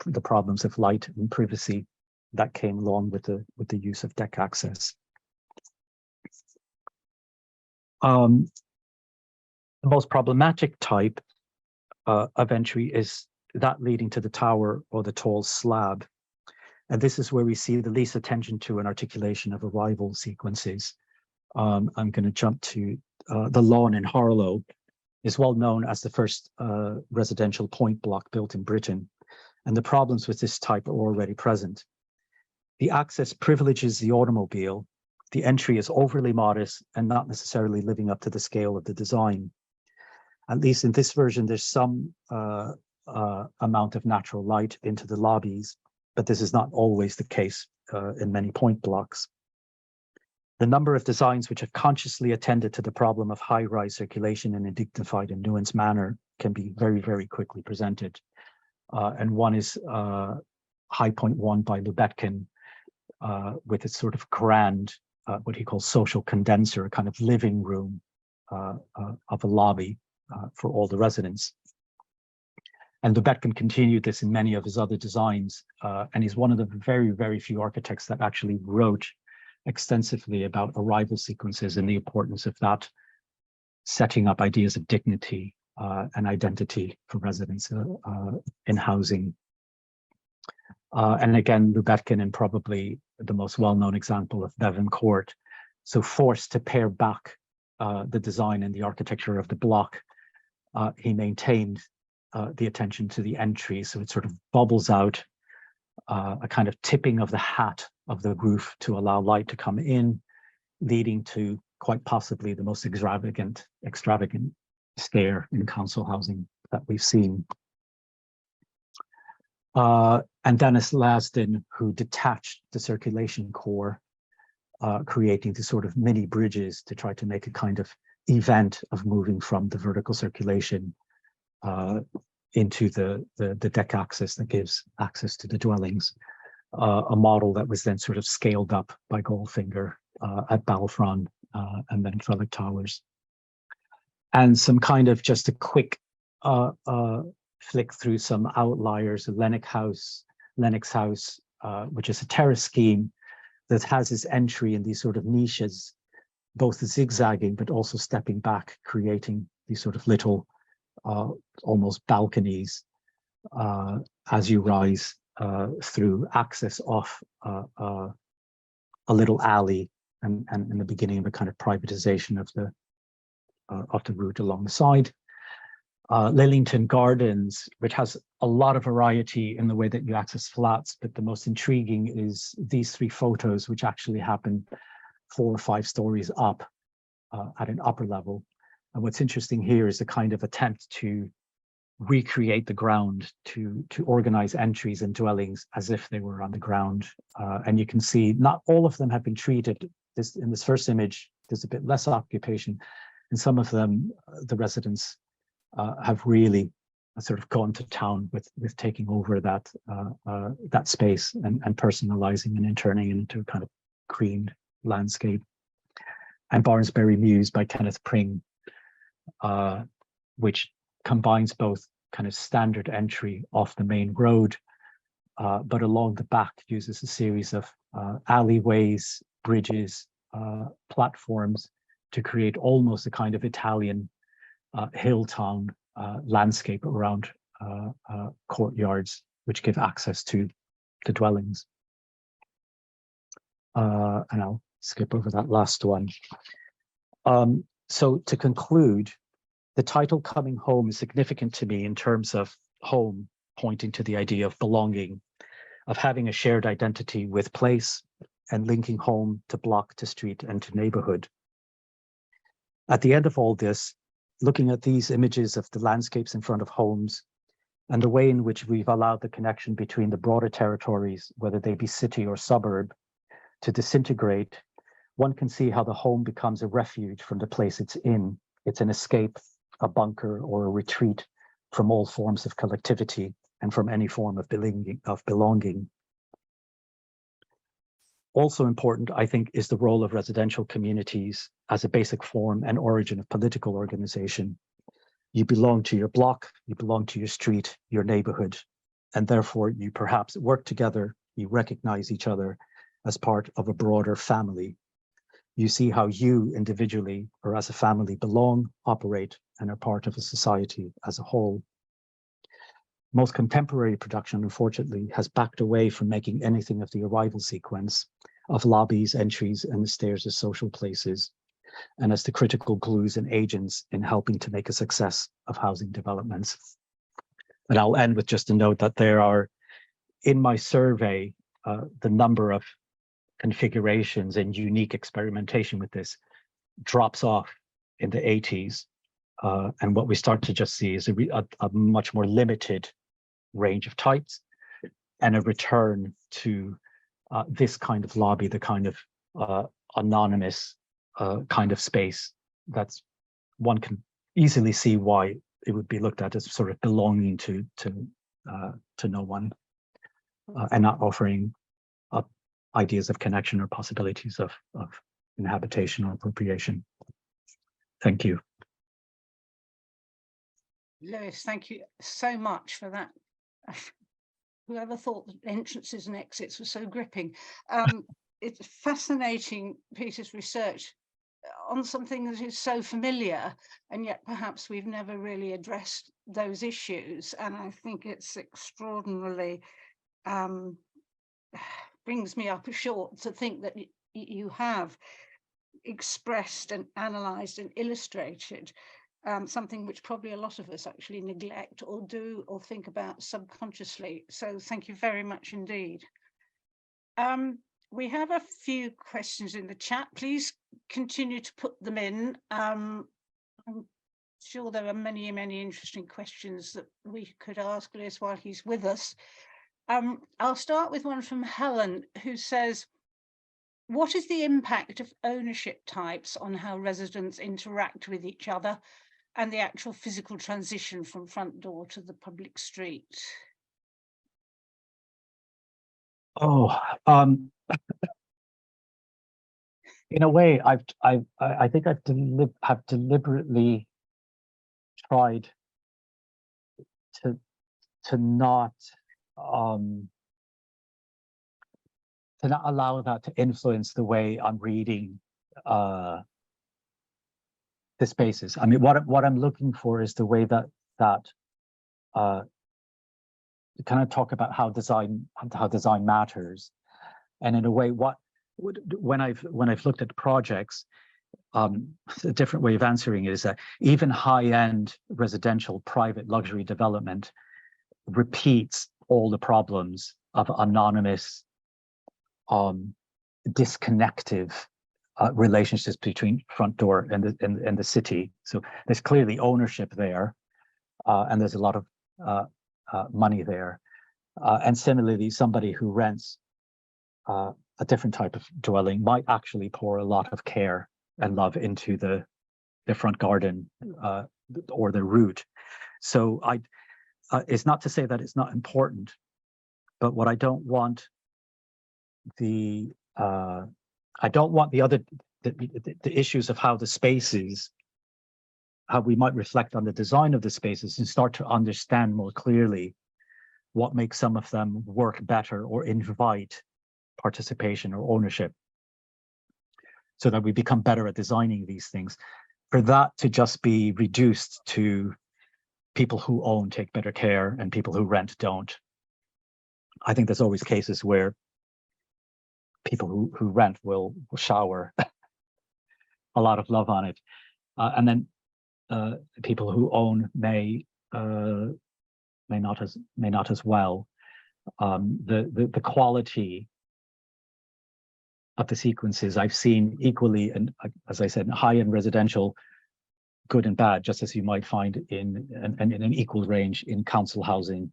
the problems of light and privacy that came along with the use of deck access. The most problematic type of entry is that leading to the tower or the tall slab. And this is where we see the least attention to an articulation of arrival sequences. I'm going to jump to the lawn in Harlow is well known as the first residential point block built in Britain. And the problems with this type are already present. The access privileges the automobile. The entry is overly modest and not necessarily living up to the scale of the design. At least in this version, there's some amount of natural light into the lobbies, but this is not always the case in many point blocks. The number of designs which have consciously attended to the problem of high-rise circulation in a dignified and nuanced manner can be very, very quickly presented. And one is High Point 1 by Lubetkin, with its sort of grand, what he calls social condenser, a kind of living room of a lobby for all the residents. And Lubetkin continued this in many of his other designs, and he's one of the very, very few architects that actually wrote extensively about arrival sequences and the importance of that, setting up ideas of dignity and identity for residents in housing. And again, Lubetkin, and probably the most well-known example of Bevan Court, so forced to pare back the design and the architecture of the block, he maintained the attention to the entry, so it sort of bubbles out, a kind of tipping of the hat of the roof to allow light to come in, leading to quite possibly the most extravagant stair in council housing that we've seen. And Dennis Lasdin, who detached the circulation core, creating these sort of mini bridges to try to make a kind of event of moving from the vertical circulation into the deck access that gives access to the dwellings, a model that was then sort of scaled up by Goldfinger at Balfron and then Trellick Towers. And some kind of just a quick flick through some outliers, Lennox House, which is a terrace scheme that has its entry in these sort of niches, both zigzagging but also stepping back, creating these sort of little almost balconies as you rise through access off a little alley and in the beginning of a kind of privatization of the route along the side. Lillington Gardens, which has a lot of variety in the way that you access flats, but the most intriguing is these three photos, which actually happen 4 or 5 stories up at an upper level. And what's interesting here is the kind of attempt to recreate the ground, to organize entries and dwellings as if they were on the ground. And you can see not all of them have been treated. In this first image, there's a bit less occupation. And some of them, the residents have really sort of gone to town with taking over that space and personalizing and turning it into a kind of green landscape. And Barnesbury Mews by Kenneth Pring, which combines both kind of standard entry off the main road, but along the back uses a series of alleyways, bridges, platforms to create almost a kind of Italian hill town landscape around courtyards, which give access to the dwellings. And I'll skip over that last one. So to conclude, the title Coming Home is significant to me in terms of home, pointing to the idea of belonging, of having a shared identity with place and linking home to block, to street, and to neighborhood. At the end of all this, looking at these images of the landscapes in front of homes and the way in which we've allowed the connection between the broader territories, whether they be city or suburb, to disintegrate, one can see how the home becomes a refuge from the place it's in. It's an escape, a bunker, or a retreat from all forms of collectivity and from any form of belonging. Also important, I think, is the role of residential communities as a basic form and origin of political organization. You belong to your block, you belong to your street, your neighborhood, and therefore you perhaps work together, you recognize each other as part of a broader family. You see how you individually or as a family belong, operate, and are part of a society as a whole. Most contemporary production, unfortunately, has backed away from making anything of the arrival sequence of lobbies, entries, and the stairs as social places, and as the critical glues and agents in helping to make a success of housing developments. And I'll end with just a note that there are, in my survey, the number of configurations and unique experimentation with this drops off in the 80s. And what we start to just see is a much more limited range of types and a return to this kind of lobby, the kind of anonymous kind of space that's one can easily see why it would be looked at as sort of belonging to no one and not offering ideas of connection or possibilities of inhabitation or appropriation. Thank you. Lewis, thank you so much for that. Whoever thought that entrances and exits were so gripping. It's a fascinating piece of research on something that is so familiar, and yet perhaps we've never really addressed those issues. And I think it's extraordinarily, brings me up short to think that you have expressed and analysed and illustrated something which probably a lot of us actually neglect or do or think about subconsciously. So thank you very much indeed. We have a few questions in the chat. Please continue to put them in. I'm sure there are many, many interesting questions that we could ask Lewis while he's with us. I'll start with one from Helen, who says, what is the impact of ownership types on how residents interact with each other and the actual physical transition from front door to the public street? Oh, in a way, I think I've deliberately tried to not allow that to influence the way I'm reading the spaces. I mean, what I'm looking for is the way that kind of talk about how design matters, and in a way, when I've looked at projects, a different way of answering it is that even high-end residential private luxury development repeats all the problems of anonymous, disconnective relationships between front door and the city. So there's clearly ownership there, and there's a lot of money there. And similarly, somebody who rents a different type of dwelling might actually pour a lot of care and love into the front garden or the route. So it's not to say that it's not important, but what I don't want the issues of how the spaces, how we might reflect on the design of the spaces and start to understand more clearly what makes some of them work better or invite participation or ownership, so that we become better at designing these things. For that to just be reduced to people who own take better care and people who rent don't. I think there's always cases where people who rent will shower a lot of love on it, and then people who own may not as well. The quality of the sequences I've seen equally, and as I said, high-end residential, good and bad, just as you might find in an equal range in council housing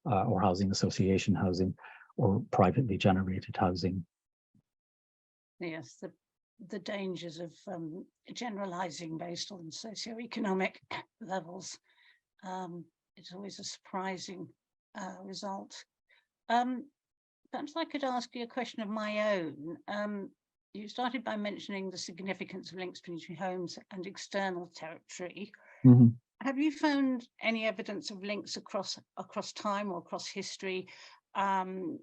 or housing association housing or privately generated housing. Yes, the dangers of generalizing based on socioeconomic levels. It's always a surprising result. Perhaps I could ask you a question of my own. You started by mentioning the significance of links between homes and external territory. Mm-hmm. Have you found any evidence of links across time or across history? I'm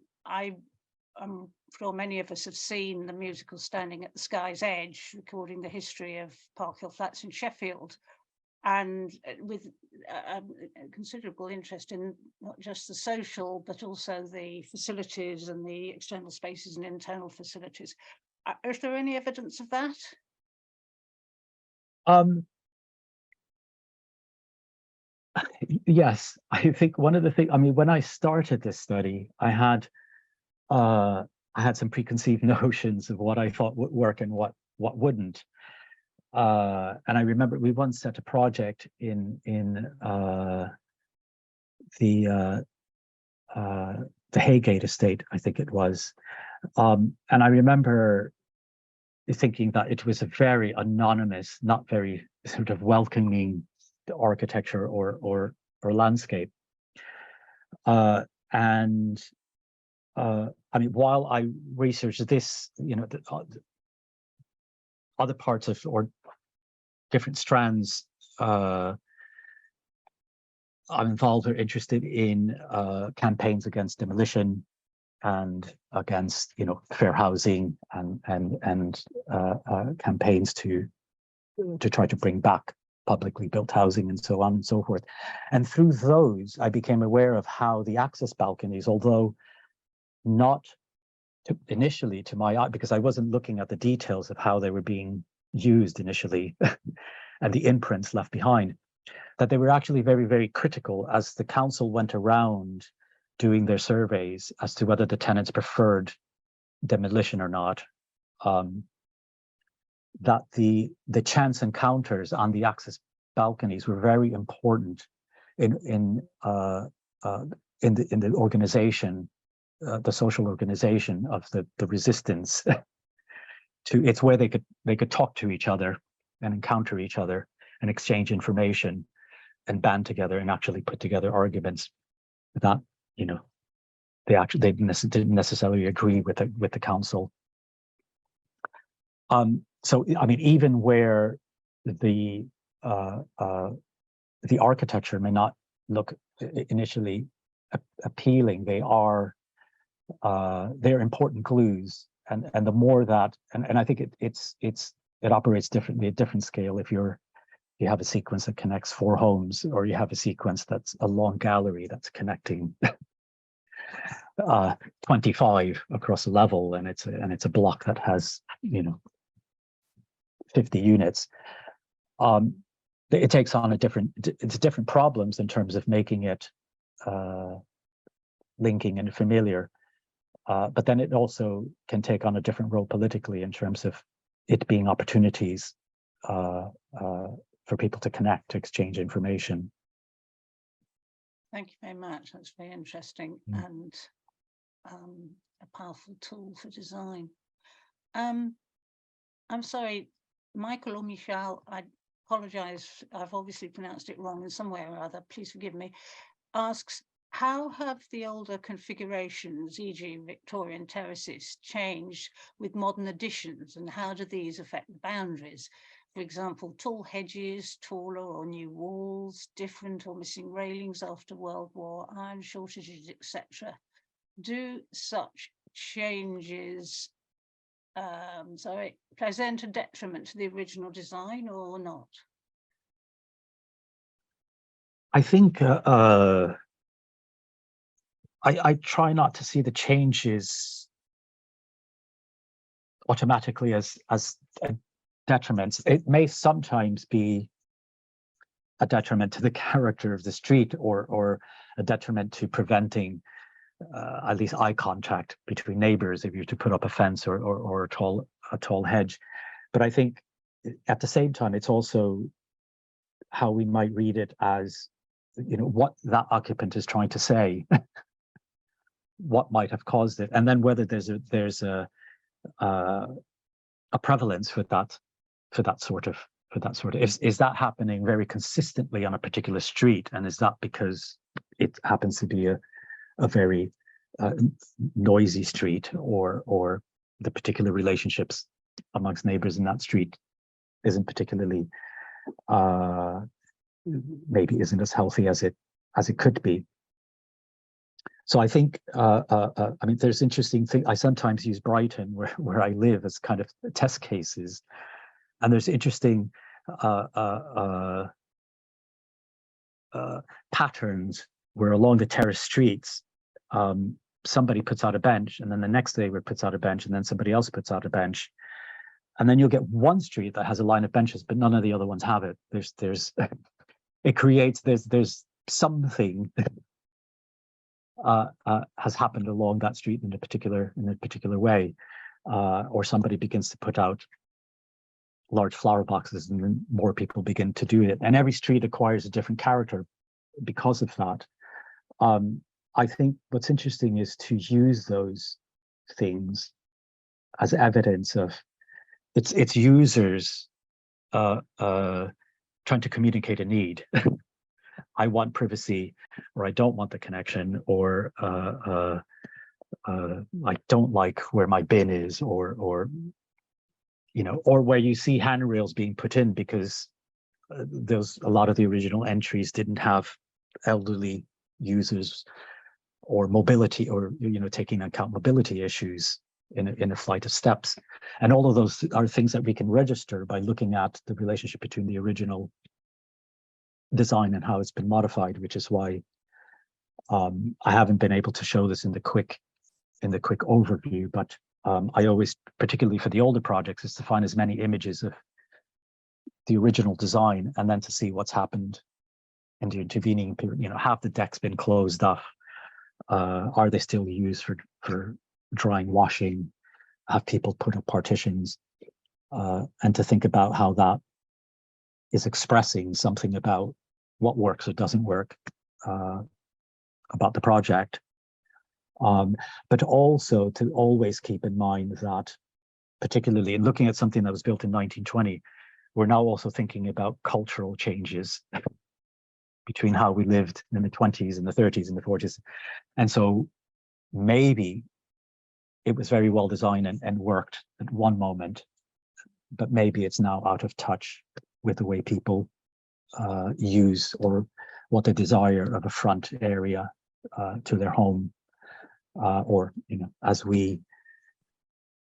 sure many of us have seen the musical Standing at the Sky's Edge, recording the history of Park Hill Flats in Sheffield. and with considerable interest in not just the social, but also the facilities and the external spaces and internal facilities. Is there any evidence of that? Yes, I think one of the things, I mean, when I started this study, I had some preconceived notions of what I thought would work and what wouldn't. And I remember we once set a project in the Haygate estate, I think it was. And I remember thinking that it was a very anonymous, not very sort of welcoming architecture or landscape. And I mean, while I researched this, you know, the other parts of or different strands I'm involved or interested in campaigns against demolition and against, you know, fair housing and campaigns to try to bring back publicly built housing and so on and so forth. And through those, I became aware of how the access balconies, although not initially to my eye, because I wasn't looking at the details of how they were being used initially and the imprints left behind, that they were actually very, very critical as the council went around doing their surveys as to whether the tenants preferred demolition or not. That the chance encounters on the access balconies were very important in the organization, the social organization of the resistance. It's where they could talk to each other and encounter each other and exchange information and band together and actually put together arguments that, you know, they didn't necessarily agree with the council. So I mean, even where the architecture may not look initially appealing, they're important clues, and the more that, and I think it operates differently at different scale. If you have a sequence that connects 4 homes, or you have a sequence that's a long gallery that's connecting 25 across a level, and it's a block that has, you know, 50 units. It takes on different problems in terms of making it linking and familiar, but then it also can take on a different role politically in terms of it being opportunities for people to connect, to exchange information. Thank you very much. That's very interesting and a powerful tool for design. I'm sorry, Michael or Michelle, I apologize, I've obviously pronounced it wrong in some way or other, please forgive me, asks, how have the older configurations, e.g. Victorian terraces, changed with modern additions, and how do these affect the boundaries? For example, tall hedges, taller or new walls, different or missing railings after World War, iron shortages, etc. Do such changes present a detriment to the original design or not? I think I try not to see the changes automatically as detriments. It may sometimes be a detriment to the character of the street, or a detriment to preventing at least eye contact between neighbours if you're to put up a fence or a tall hedge. But I think at the same time, it's also how we might read it as, you know, what that occupant is trying to say, what might have caused it, and then whether there's a prevalence for that sort of is that happening very consistently on a particular street, and is that because it happens to be a very noisy street, or the particular relationships amongst neighbours in that street isn't particularly maybe isn't as healthy as it could be. So I think I mean, there's interesting thing. I sometimes use Brighton, where I live, as kind of test cases, and there's interesting patterns where along the terrace streets, somebody puts out a bench, and then the next neighbor puts out a bench, and then somebody else puts out a bench. And then you'll get one street that has a line of benches, but none of the other ones have it. It creates, there's something has happened along that street in a particular way, or somebody begins to put out large flower boxes, and then more people begin to do it. And every street acquires a different character because of that. I think what's interesting is to use those things as evidence of it's users trying to communicate a need. I want privacy, or I don't want the connection, or I don't like where my bin is, or you know, or where you see handrails being put in because a lot of the original entries didn't have elderly users or mobility, or you know, taking into account mobility issues in a flight of steps. And all of those are things that we can register by looking at the relationship between the original design and how it's been modified, which is why I haven't been able to show this in the quick overview, but I always, particularly for the older projects, is to find as many images of the original design and then to see what's happened in the intervening period. You know, have the decks been closed off? Are they still used for drying, washing? Have people put up partitions? And to think about how that is expressing something about what works or doesn't work about the project. But also to always keep in mind that, particularly in looking at something that was built in 1920, we're now also thinking about cultural changes between how we lived in the 20s and the 30s and the 40s. And so maybe it was very well designed and worked at one moment, but maybe it's now out of touch with the way people use or what they desire of a front area to their home. Or, you know, as we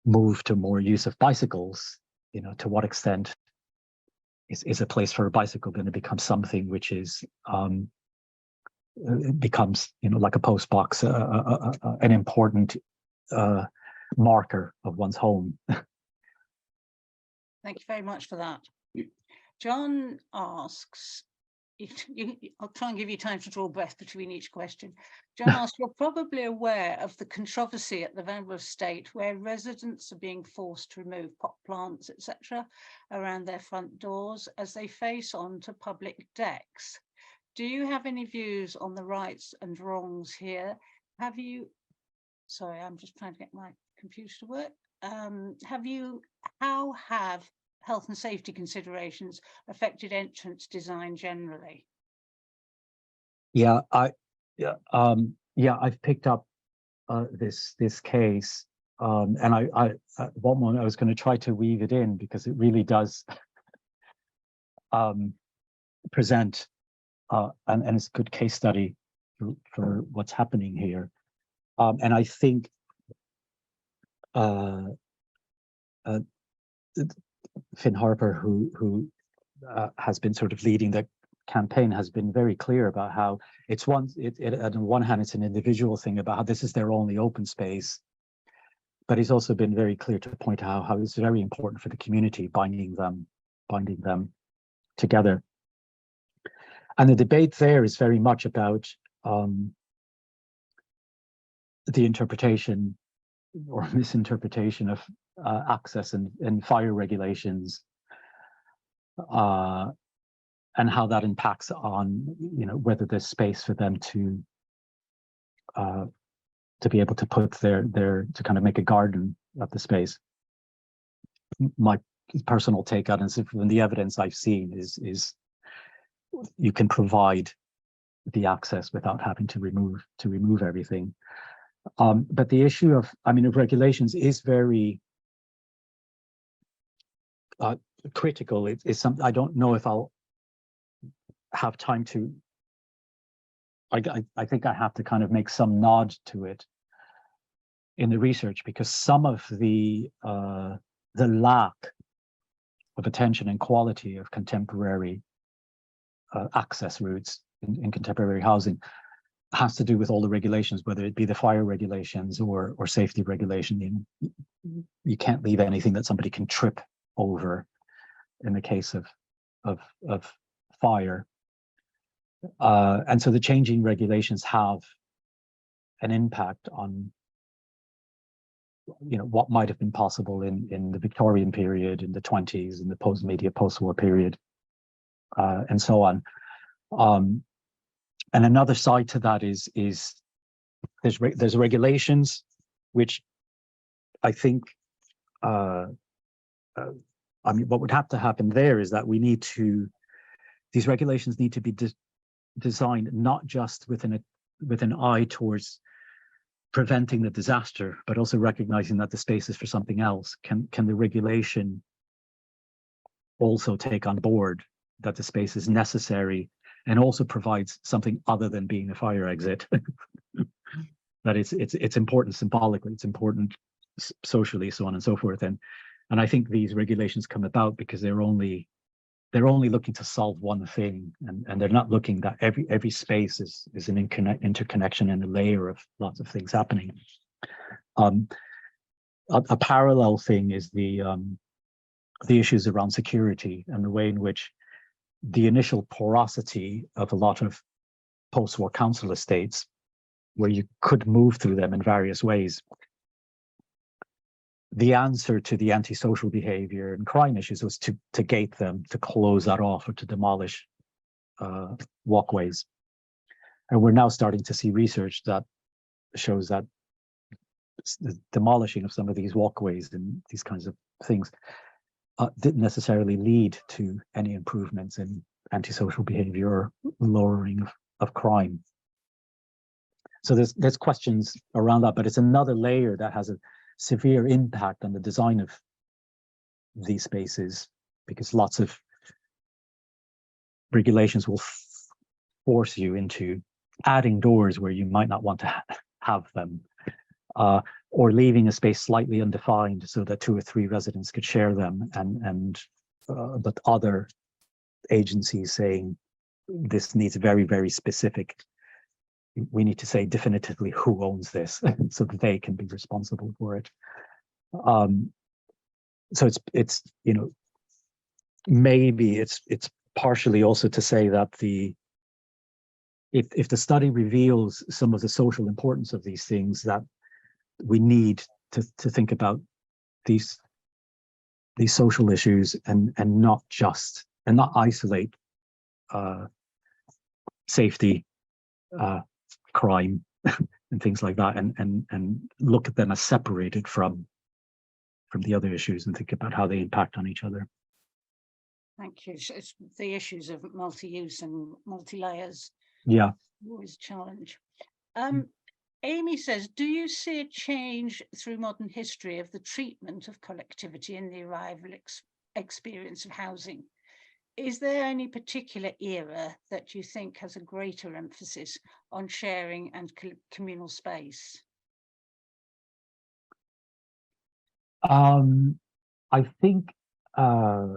move to more use of bicycles, you know, to what extent is a place for a bicycle going to become something which is it becomes, you know, like a post box, an important marker of one's home. Thank you very much for that. John asks, I'll try and give you time to draw breath between each question. John asks, you're probably aware of the controversy at the Vanbrugh estate where residents are being forced to remove pot plants, etc., around their front doors as they face on to public decks. Do you have any views on the rights and wrongs here? Sorry, I'm just trying to get my computer to work. How have health and safety considerations affected entrance design generally? Yeah, I've picked up this case, and I at one moment I was going to try to weave it in because it really does present and it's a good case study for what's happening here. And I think Finn Harper, who has been sort of leading the campaign, has been very clear about how it's on one hand it's an individual thing about how this is their only open space, but he's also been very clear to point out how it's very important for the community, binding them together. And the debate there is very much about the interpretation or misinterpretation of access and fire regulations, and how that impacts on, you know, whether there's space for them to be able to put to kind of make a garden of the space. My personal take on it, from the evidence I've seen, is you can provide the access without having to remove everything. But the issue of regulations is very critical. It's something I don't know if I'll have time to. I think I have to kind of make some nod to it in the research, because some of the lack of attention and quality of contemporary access routes in contemporary housing has to do with all the regulations, whether it be the fire regulations or safety regulation. You can't leave anything that somebody can trip over in the case of fire. And so the changing regulations have an impact on, you know, what might have been possible in the Victorian period, in the 20s, in the post-war period, and so on. And another side to that is there's regulations, which I think, I mean, what would have to happen there is that these regulations need to be designed not just with an eye towards preventing the disaster, but also recognizing that the space is for something else. Can the regulation also take on board that the space is necessary and also provides something other than being a fire exit? That it's important symbolically, it's important socially, so on and so forth. And I think these regulations come about because they're only looking to solve one thing, and they're not looking that every space is an interconnection and a layer of lots of things happening. A parallel thing is the issues around security and the way in which the initial porosity of a lot of post-war council estates, where you could move through them in various ways. The answer to the antisocial behavior and crime issues was to gate them, to close that off, or to demolish walkways. And we're now starting to see research that shows that the demolishing of some of these walkways and these kinds of things didn't necessarily lead to any improvements in antisocial behavior or lowering of crime. So there's questions around that, but it's another layer that has a severe impact on the design of these spaces, because lots of regulations will force you into adding doors where you might not want to have them, or leaving a space slightly undefined so that 2 or 3 residents could share them, but other agencies saying this needs very, very specific. We need to say definitively who owns this so that they can be responsible for it. So it's you know, maybe it's partially also to say that if the study reveals some of the social importance of these things, that we need to think about these social issues and not isolate safety, crime, and things like that, and look at them as separated from the other issues and think about how they impact on each other. Thank you. So it's the issues of multi-use and multi-layers. Yeah. Always a challenge. Amy says, do you see a change through modern history of the treatment of collectivity in the arrival experience of housing? Is there any particular era that you think has a greater emphasis on sharing and communal space? I think I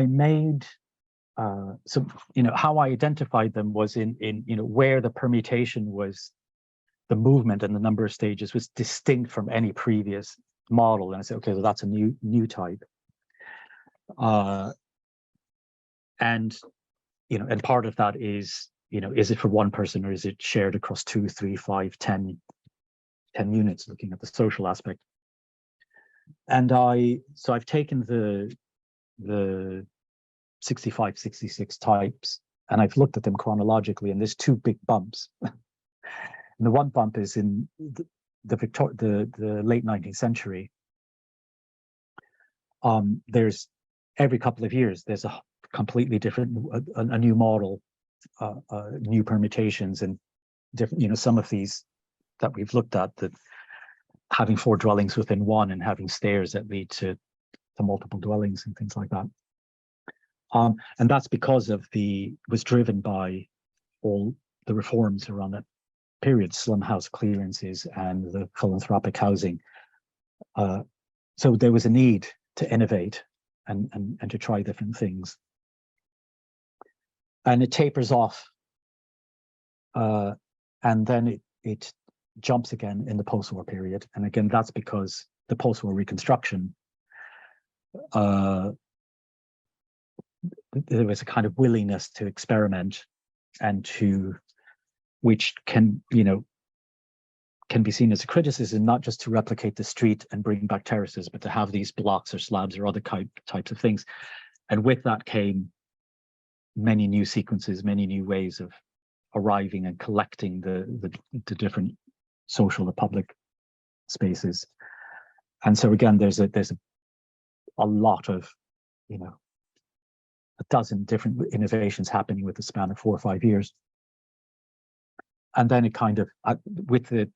made so, you know, how I identified them was in you know, where the permutation was, the movement and the number of stages was distinct from any previous model, and I said, okay, so that's a new type. And you know, and part of that is, you know, is it for one person or is it shared across 2, 3, 5, 10 units, looking at the social aspect. And so I've taken the 65, 66 types, and I've looked at them chronologically, and there's 2 big bumps. And the one bump is in the late 19th century. There's every couple of years there's a completely different, a new model, new permutations, and different, you know, some of these that we've looked at, that having 4 dwellings within one and having stairs that lead to multiple dwellings and things like that. And that's because was driven by all the reforms around that period, slum house clearances and the philanthropic housing. So there was a need to innovate and to try different things. and it tapers off, and then it jumps again in the post-war period. And again, that's because the post-war reconstruction, there was a kind of willingness to experiment, and which can, can be seen as a criticism, not just to replicate the street and bring back terraces, but to have these blocks or slabs or other types of things. And with that came many new sequences, many new ways of arriving and collecting the different social or public spaces. And so again, there's a lot of, a dozen different innovations happening with the span of 4 or 5 years. And then it kind of, with the,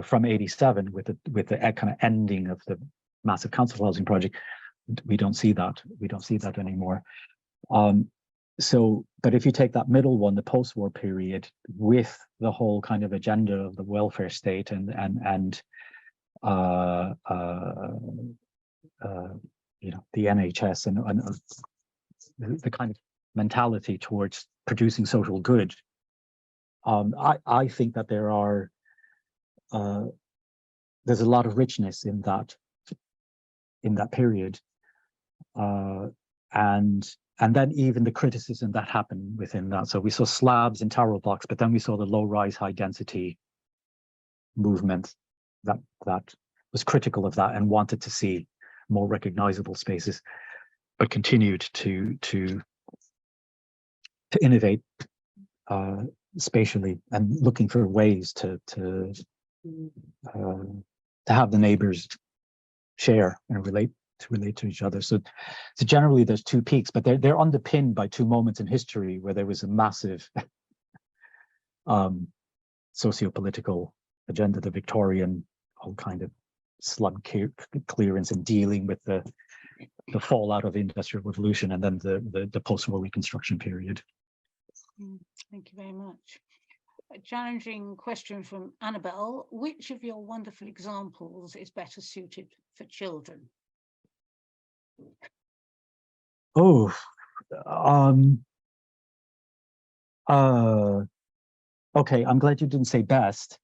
from 87, with the kind of ending of the massive council housing project, we don't see that. We don't see that anymore. But if you take that middle one, the post-war period, with the whole kind of agenda of the welfare state and the NHS and the kind of mentality towards producing social good, I think that there's a lot of richness in that period, and then even the criticism that happened within that. So we saw slabs and tower blocks, but then we saw the low-rise, high-density movement that was critical of that and wanted to see more recognizable spaces, but continued to innovate spatially and looking for ways to have the neighbors share and relate to each other. So generally there's two peaks, but they're underpinned by two moments in history where there was a massive socio-political agenda, the Victorian whole kind of slum clearance and dealing with the fallout of the Industrial Revolution, and then the post-war reconstruction period. Thank you very much. A challenging question from Annabelle. Which of your wonderful examples is better suited for children? Oh, okay, I'm glad you didn't say best.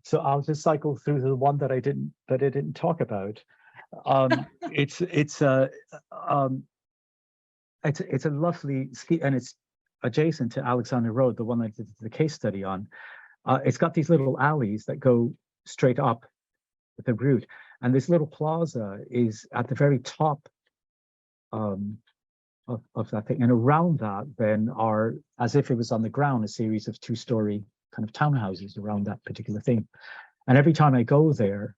So I'll just cycle through the one that I didn't talk about. It's a lovely ski, and it's adjacent to Alexandra Road, the one I did the case study on. It's got these little alleys that go straight up the route, and this little plaza is at the very top of that thing, and around that then are, as if it was on the ground, a series of two-story kind of townhouses around that particular thing. And every time I go there,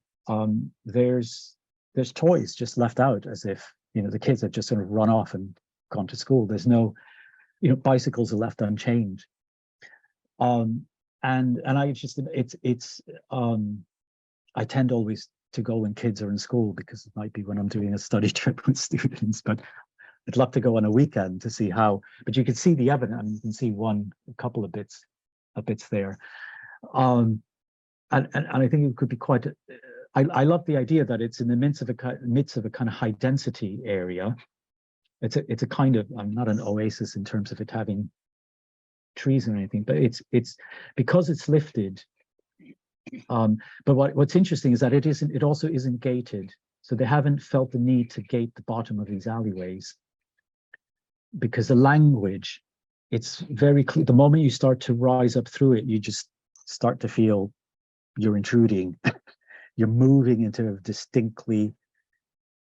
there's toys just left out, as if the kids have just sort of run off and gone to school. There's no, bicycles are left unchained. And I just, I tend always to go when kids are in school, because it might be when I'm doing a study trip with students, but I'd love to go on a weekend to see how, but you can see the evidence, and you can see a couple of bits there. And I think it could be quite, I love the idea that it's in the midst of a kind of high density area. It's a kind of, not an oasis in terms of it having trees or anything, but it's because it's lifted. But what's interesting is that it also isn't gated. So they haven't felt the need to gate the bottom of these alleyways, because the language, it's very clear. The moment you start to rise up through it, you just start to feel you're intruding. You're moving into distinctly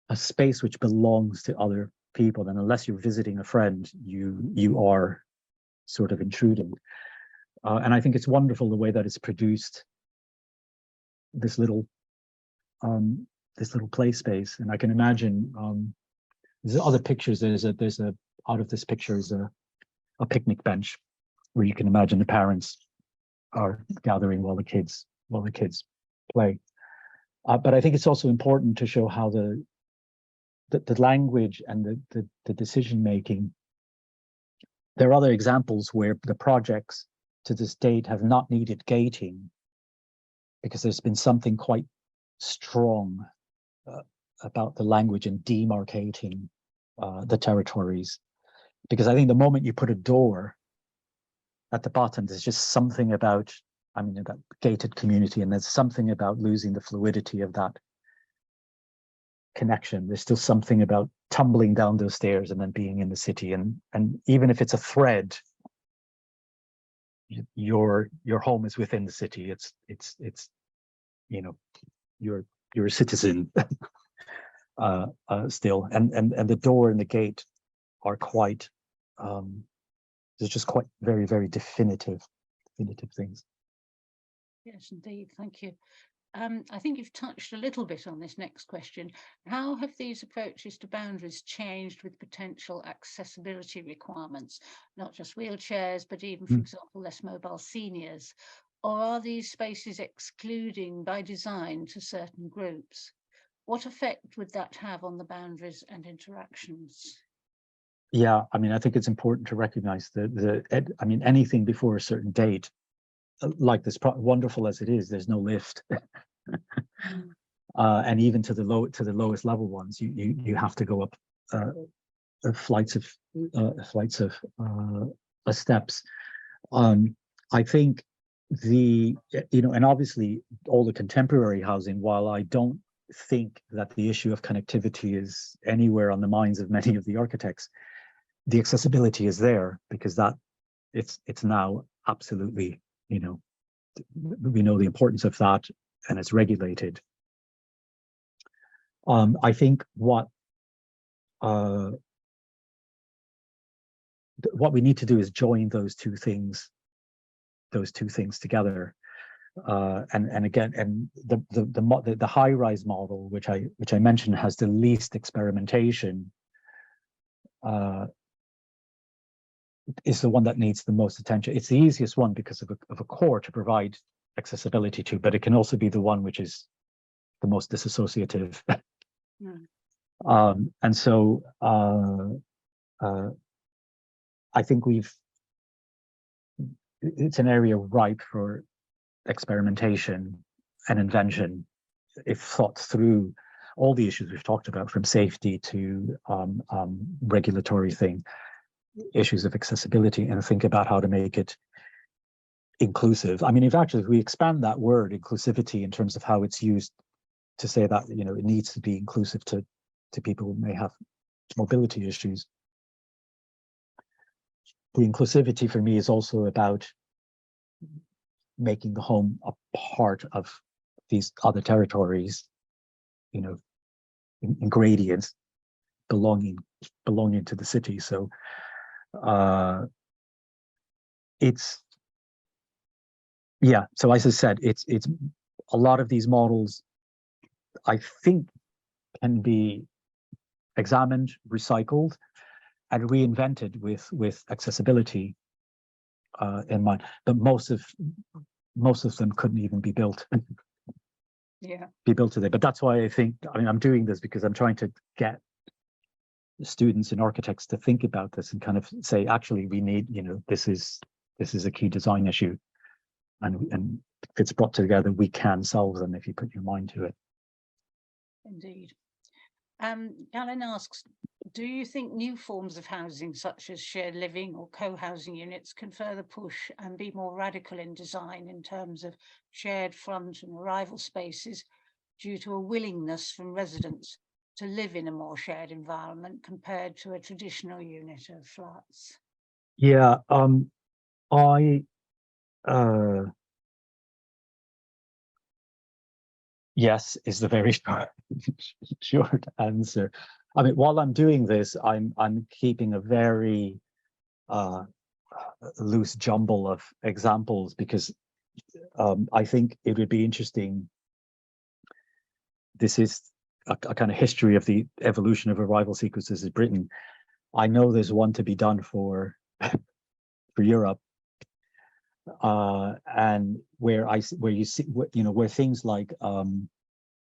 a space which belongs to other people, and unless you're visiting a friend, you are sort of intruding. And I think it's wonderful the way that it's produced this little play space. And I can imagine there's other pictures. There's a out of this picture is a picnic bench where you can imagine the parents are gathering while the kids play. But I think it's also important to show how the language and the decision making. There are other examples where the projects to this date have not needed gating, because there's been something quite strong about the language and demarcating the territories Because I think the moment you put a door at the bottom, there's just something about, I mean, that gated community, and there's something about losing the fluidity of that connection. There's still something about tumbling down those stairs and then being in the city, and even if it's a thread, your home is within the city. It's you know, you're a citizen still, and the door and the gate are quite they're just quite very definitive things. Yes, indeed. Thank you. I think you've touched a little bit on this next question. How have these approaches to boundaries changed with potential accessibility requirements, not just wheelchairs, but even, for example, less mobile seniors? Or are these spaces excluding by design to certain groups? What effect would that have on the boundaries and interactions? Yeah, I mean, I think it's important to recognize I mean, anything before a certain date, like this, wonderful as it is, there's no lift. And even to the lowest level ones, you have to go up flights of steps. I think and obviously all the contemporary housing, while I don't think that the issue of connectivity is anywhere on the minds of many of the architects, the accessibility is there, because it's now absolutely, we know the importance of that, and it's regulated. I think what we need to do is join those two things together. And again, the high-rise model, which I mentioned, has the least experimentation, is the one that needs the most attention. It's the easiest one because of a core to provide accessibility to, but it can also be the one which is the most disassociative. And so I think it's an area ripe for experimentation and invention, if thought through all the issues we've talked about, from safety to regulatory issues of accessibility, and think about how to make it inclusive. I mean, if we expand that word inclusivity in terms of how it's used to say that, it needs to be inclusive to people who may have mobility issues. The inclusivity for me is also about making the home a part of these other territories, ingredients belonging to the city. So so as I said, it's a lot of these models, I think, can be examined, recycled, and reinvented with accessibility in mind. But most of them couldn't even be built. Be built today. But that's why I'm doing this, because I'm trying to get students and architects to think about this and kind of say, actually, we need, this is a key design issue, and if it's brought together, we can solve them if you put your mind to it. Indeed. Alan asks, do you think new forms of housing, such as shared living or co-housing units, can further push and be more radical in design in terms of shared front and arrival spaces, due to a willingness from residents to live in a more shared environment compared to a traditional unit of flats? Yeah, yes is the very short answer. I mean, while I'm doing this, I'm keeping a very loose jumble of examples, because I think it would be interesting. This is a kind of history of the evolution of arrival sequences in Britain. I know there's one to be done for Europe, and where you see, where things like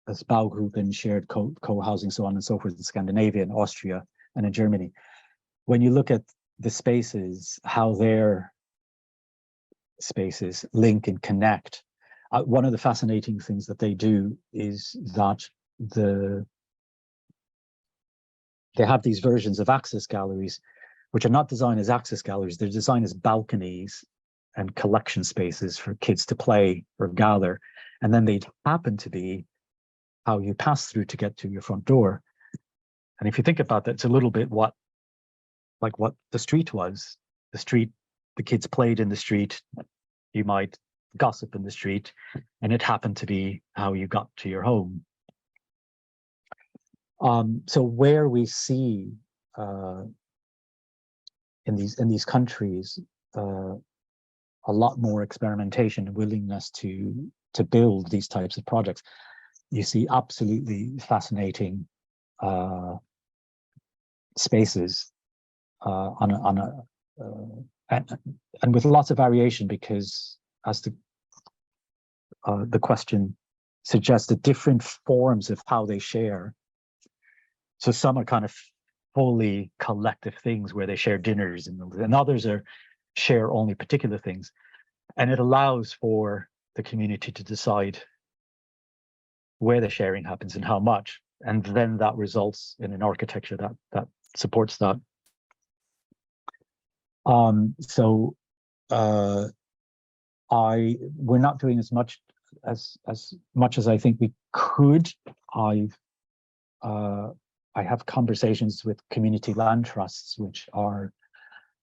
as Baugruppen, shared co-housing, so on and so forth, in Scandinavia and Austria and in Germany. When you look at the spaces, how their spaces link and connect, one of the fascinating things that they do is that they have these versions of access galleries, which are not designed as access galleries. They're designed as balconies and collection spaces for kids to play or gather. And then they happen to be how you pass through to get to your front door. And if you think about that, it's a little bit like what the street was. The street, the kids played in the street, you might gossip in the street, and it happened to be how you got to your home. So where we see in these countries a lot more experimentation and willingness to build these types of projects, you see absolutely fascinating spaces and with lots of variation, because as the question suggests, the different forms of how they share. So some are kind of fully collective things where they share dinners, and others are share only particular things. And it allows for the community to decide where the sharing happens and how much. And then that results in an architecture that supports that. We're not doing as much as I think we could. I have conversations with community land trusts, which are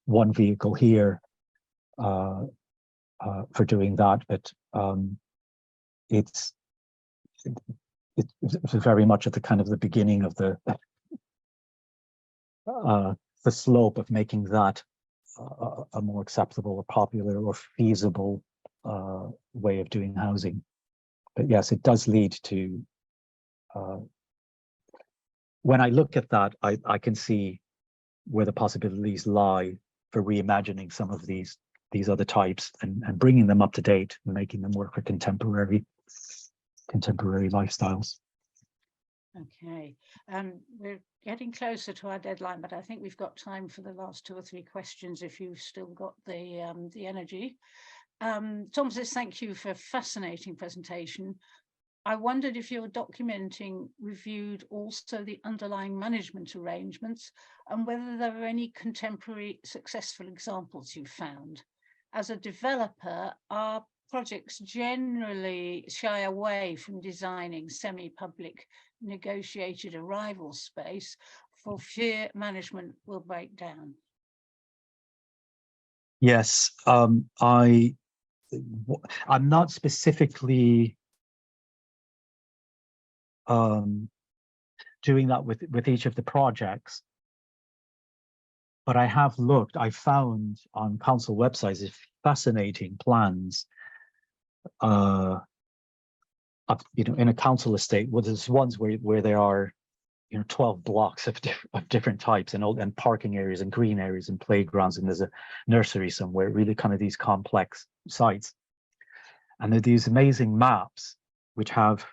one vehicle here for doing that, but it's very much at the kind of the beginning of the slope of making that a more acceptable or popular or feasible way of doing housing. But yes, it does lead to, when I look at that, I can see where the possibilities lie for reimagining some of these other types and bringing them up to date and making them work for contemporary lifestyles. Okay, we're getting closer to our deadline, but I think we've got time for the last 2 or 3 questions if you've still got the energy. Tom says, thank you for a fascinating presentation. I wondered if your documenting reviewed also the underlying management arrangements and whether there are any contemporary successful examples you found. As a developer, our projects generally shy away from designing semi-public negotiated arrival space for fear management will break down. Yes, I'm not specifically doing that with each of the projects, but I have looked. I found on council websites fascinating plans. In a council estate, well, there's ones where there are 12 blocks of different types and parking areas and green areas and playgrounds, and there's a nursery somewhere, really kind of these complex sites. And there are these amazing maps which have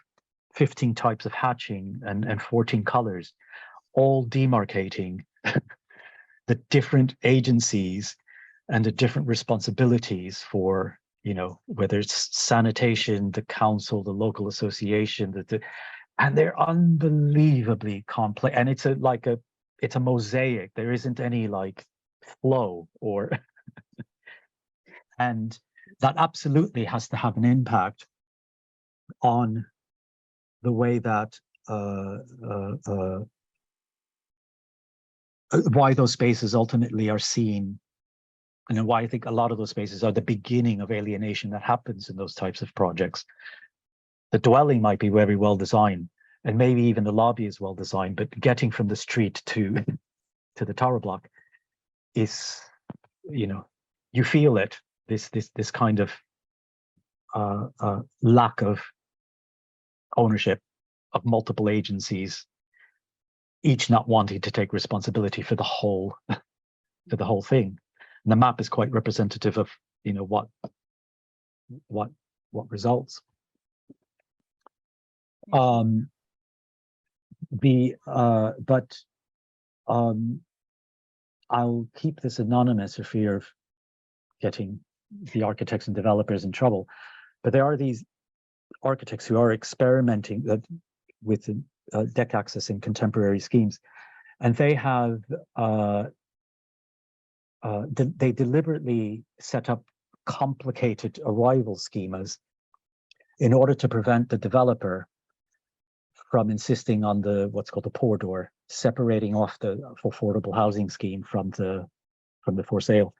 15 types of hatching and 14 colors, all demarcating the different agencies and the different responsibilities for, whether it's sanitation, the council, the local association, and they're unbelievably complex. And it's a mosaic. There isn't any like flow or, and that absolutely has to have an impact on the way that why those spaces ultimately are seen, and why I think a lot of those spaces are the beginning of alienation that happens in those types of projects. The dwelling might be very well designed, and maybe even the lobby is well designed, but getting from the street to the tower block is, you feel it. This kind of lack of ownership of multiple agencies, each not wanting to take responsibility for the whole thing. And the map is quite representative of what results. I'll keep this anonymous for fear of getting the architects and developers in trouble. But there are these architects who are experimenting with deck access in contemporary schemes, and they have they deliberately set up complicated arrival schemas in order to prevent the developer from insisting on the what's called the pour door, separating off the affordable housing scheme from the for sale.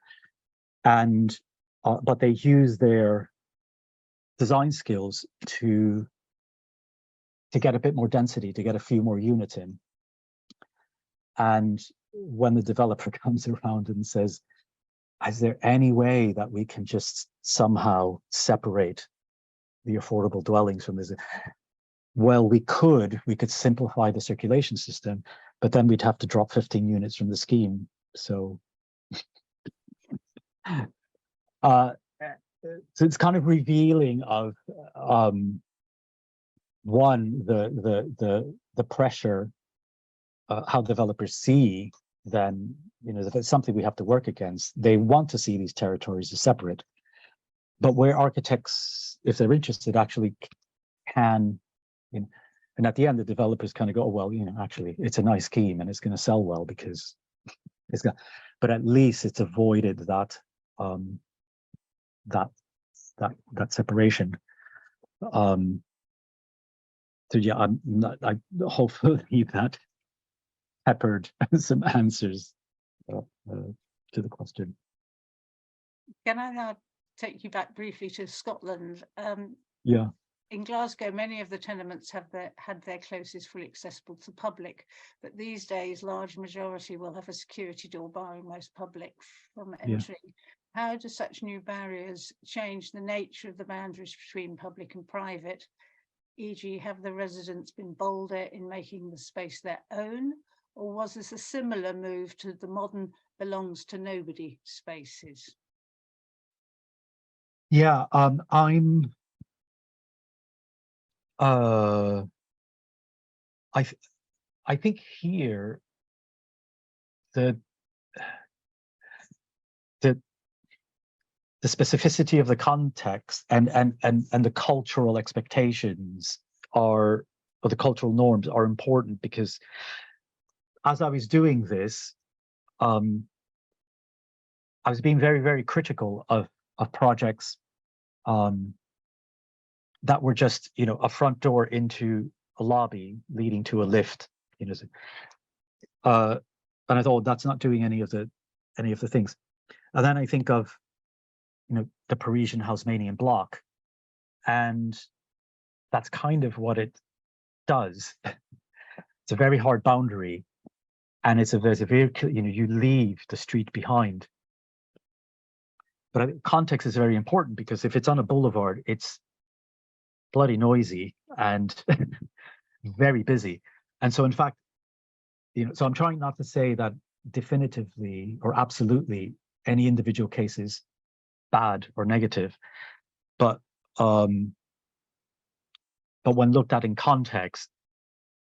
And but they use their design skills to get a bit more density, to get a few more units in. And when the developer comes around and says, is there any way that we can just somehow separate the affordable dwellings from this? Well, we could simplify the circulation system, but then we'd have to drop 15 units from the scheme. So, so it's kind of revealing of one, the pressure, how developers see. Then, you know, that's something we have to work against. They want to see these territories as separate, but where architects, if they're interested, actually can, you know, and at the end, the developers kind of go, oh, well, you know, actually, it's a nice scheme and it's going to sell well because it's got, but at least it's avoided that that separation. So yeah, hopefully that peppered some answers to the question. Can I now take you back briefly to Scotland? Yeah. In Glasgow, many of the tenements had their closes fully accessible to the public, but these days, large majority will have a security door barring most public from entry. Yeah. How do such new barriers change the nature of the boundaries between public and private? E.g., have the residents been bolder in making the space their own, or was this a similar move to the modern belongs to nobody spaces? Yeah, I think here the specificity of the context and the cultural expectations or the cultural norms are important, because as I was doing this, I was being very, very critical of projects that were just, you know, a front door into a lobby leading to a lift, you know. And I thought that's not doing any of the things. And then I think of, you know, the Parisian Haussmannian block, and that's kind of what it does. It's a very hard boundary, and it's a very, you know, you leave the street behind. But I think context is very important, because if it's on a boulevard, it's bloody noisy and very busy. And so in fact, you know, so I'm trying not to say that definitively or absolutely any individual case is bad or negative, but when looked at in context,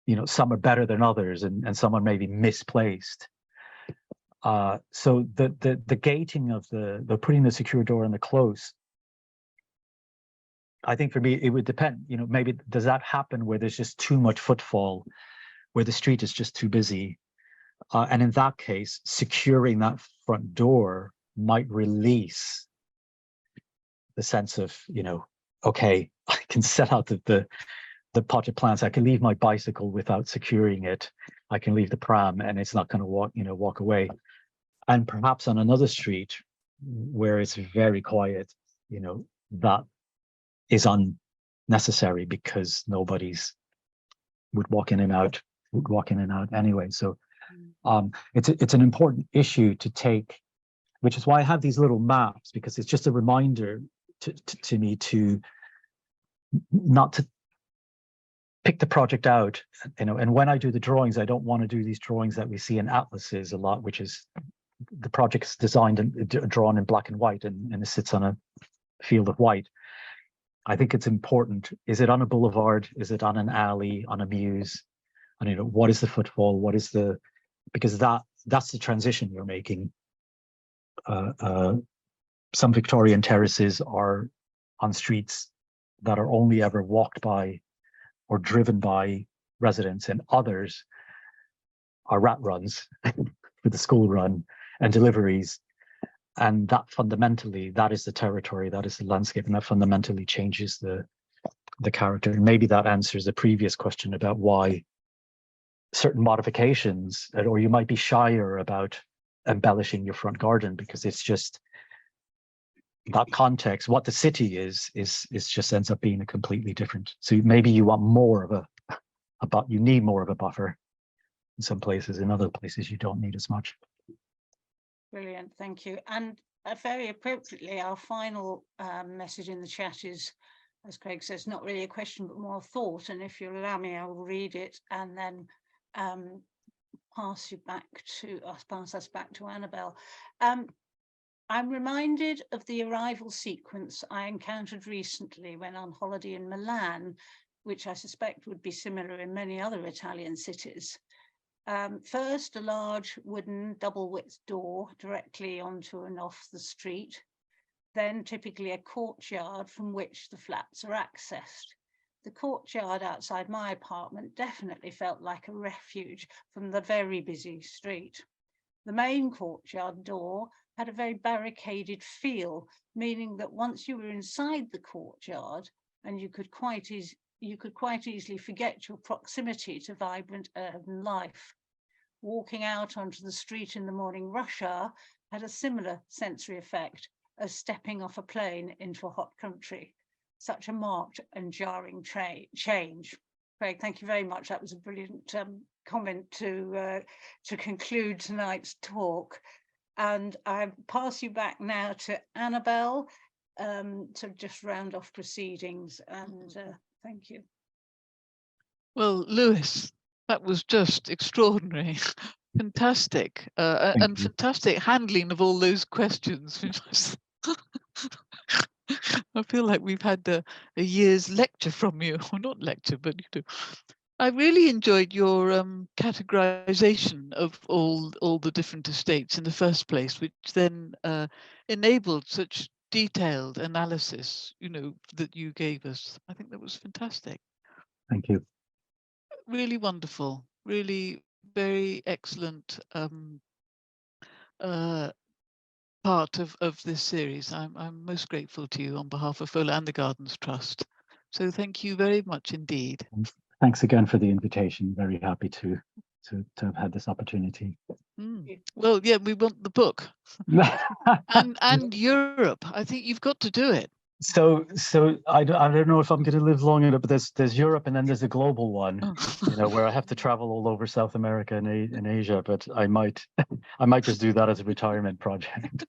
you know, some are better than others, and some are maybe misplaced. So the gating of the putting the secure door in the close, I think for me, it would depend, you know, maybe does that happen where there's just too much footfall, where the street is just too busy? And in that case, securing that front door might release the sense of, you know, okay, I can set out the potted plants. I can leave my bicycle without securing it. I can leave the pram and it's not going to walk away. And perhaps on another street where it's very quiet, you know, that is unnecessary because nobody's would walk in and out anyway. So it's an important issue to take, which is why I have these little maps, because it's just a reminder to me to not to pick the project out, you know. And when I do the drawings, I don't want to do these drawings that we see in atlases a lot, which is the project's designed and drawn in black and white, and it sits on a field of white. I think it's important. Is it on a boulevard? Is it on an alley, on a mews? And, you know, what is the footfall? What is the, because that's the transition you're making. Some Victorian terraces are on streets that are only ever walked by or driven by residents, and others are rat runs for the school run and deliveries. And that fundamentally, that is the territory, that is the landscape, and that fundamentally changes the character. And maybe that answers the previous question about why certain modifications, or you might be shyer about embellishing your front garden, because it's just that context. What the city is just ends up being a completely different. So maybe you want more of you need more of a buffer in some places. In other places, you don't need as much. Brilliant, thank you. And very appropriately, our final message in the chat is, as Craig says, not really a question, but more a thought. And if you'll allow me, I will read it and then pass us back to Annabelle. I'm reminded of the arrival sequence I encountered recently when on holiday in Milan, which I suspect would be similar in many other Italian cities. First, a large wooden double-width door directly onto and off the street, then typically a courtyard from which the flats are accessed. The courtyard outside my apartment definitely felt like a refuge from the very busy street. The main courtyard door had a very barricaded feel, meaning that once you were inside the courtyard, and you could quite easily forget your proximity to vibrant urban life. Walking out onto the street in the morning rush hour had a similar sensory effect as stepping off a plane into a hot country. Such a marked and jarring change. Craig, thank you very much. That was a brilliant comment to conclude tonight's talk. And I pass you back now to Annabelle to just round off proceedings. And thank you. Well, Lewis, that was just extraordinary. Fantastic. And fantastic handling of all those questions. I feel like we've had a year's lecture from you, or not lecture, but you know. I really enjoyed your categorization of all the different estates in the first place, which then enabled such detailed analysis, you know, that you gave us. I think that was fantastic. Thank you. Really wonderful. Really very excellent part of this series. I'm most grateful to you on behalf of Fola and the Gardens Trust. So thank you very much indeed. Thanks again for the invitation. Very happy to have had this opportunity. Well, yeah, we want the book and Europe. I think you've got to do it. So I don't know if I'm going to live long enough, but there's Europe and then there's a global one, you know, where I have to travel all over South America and Asia. But I might just do that as a retirement project.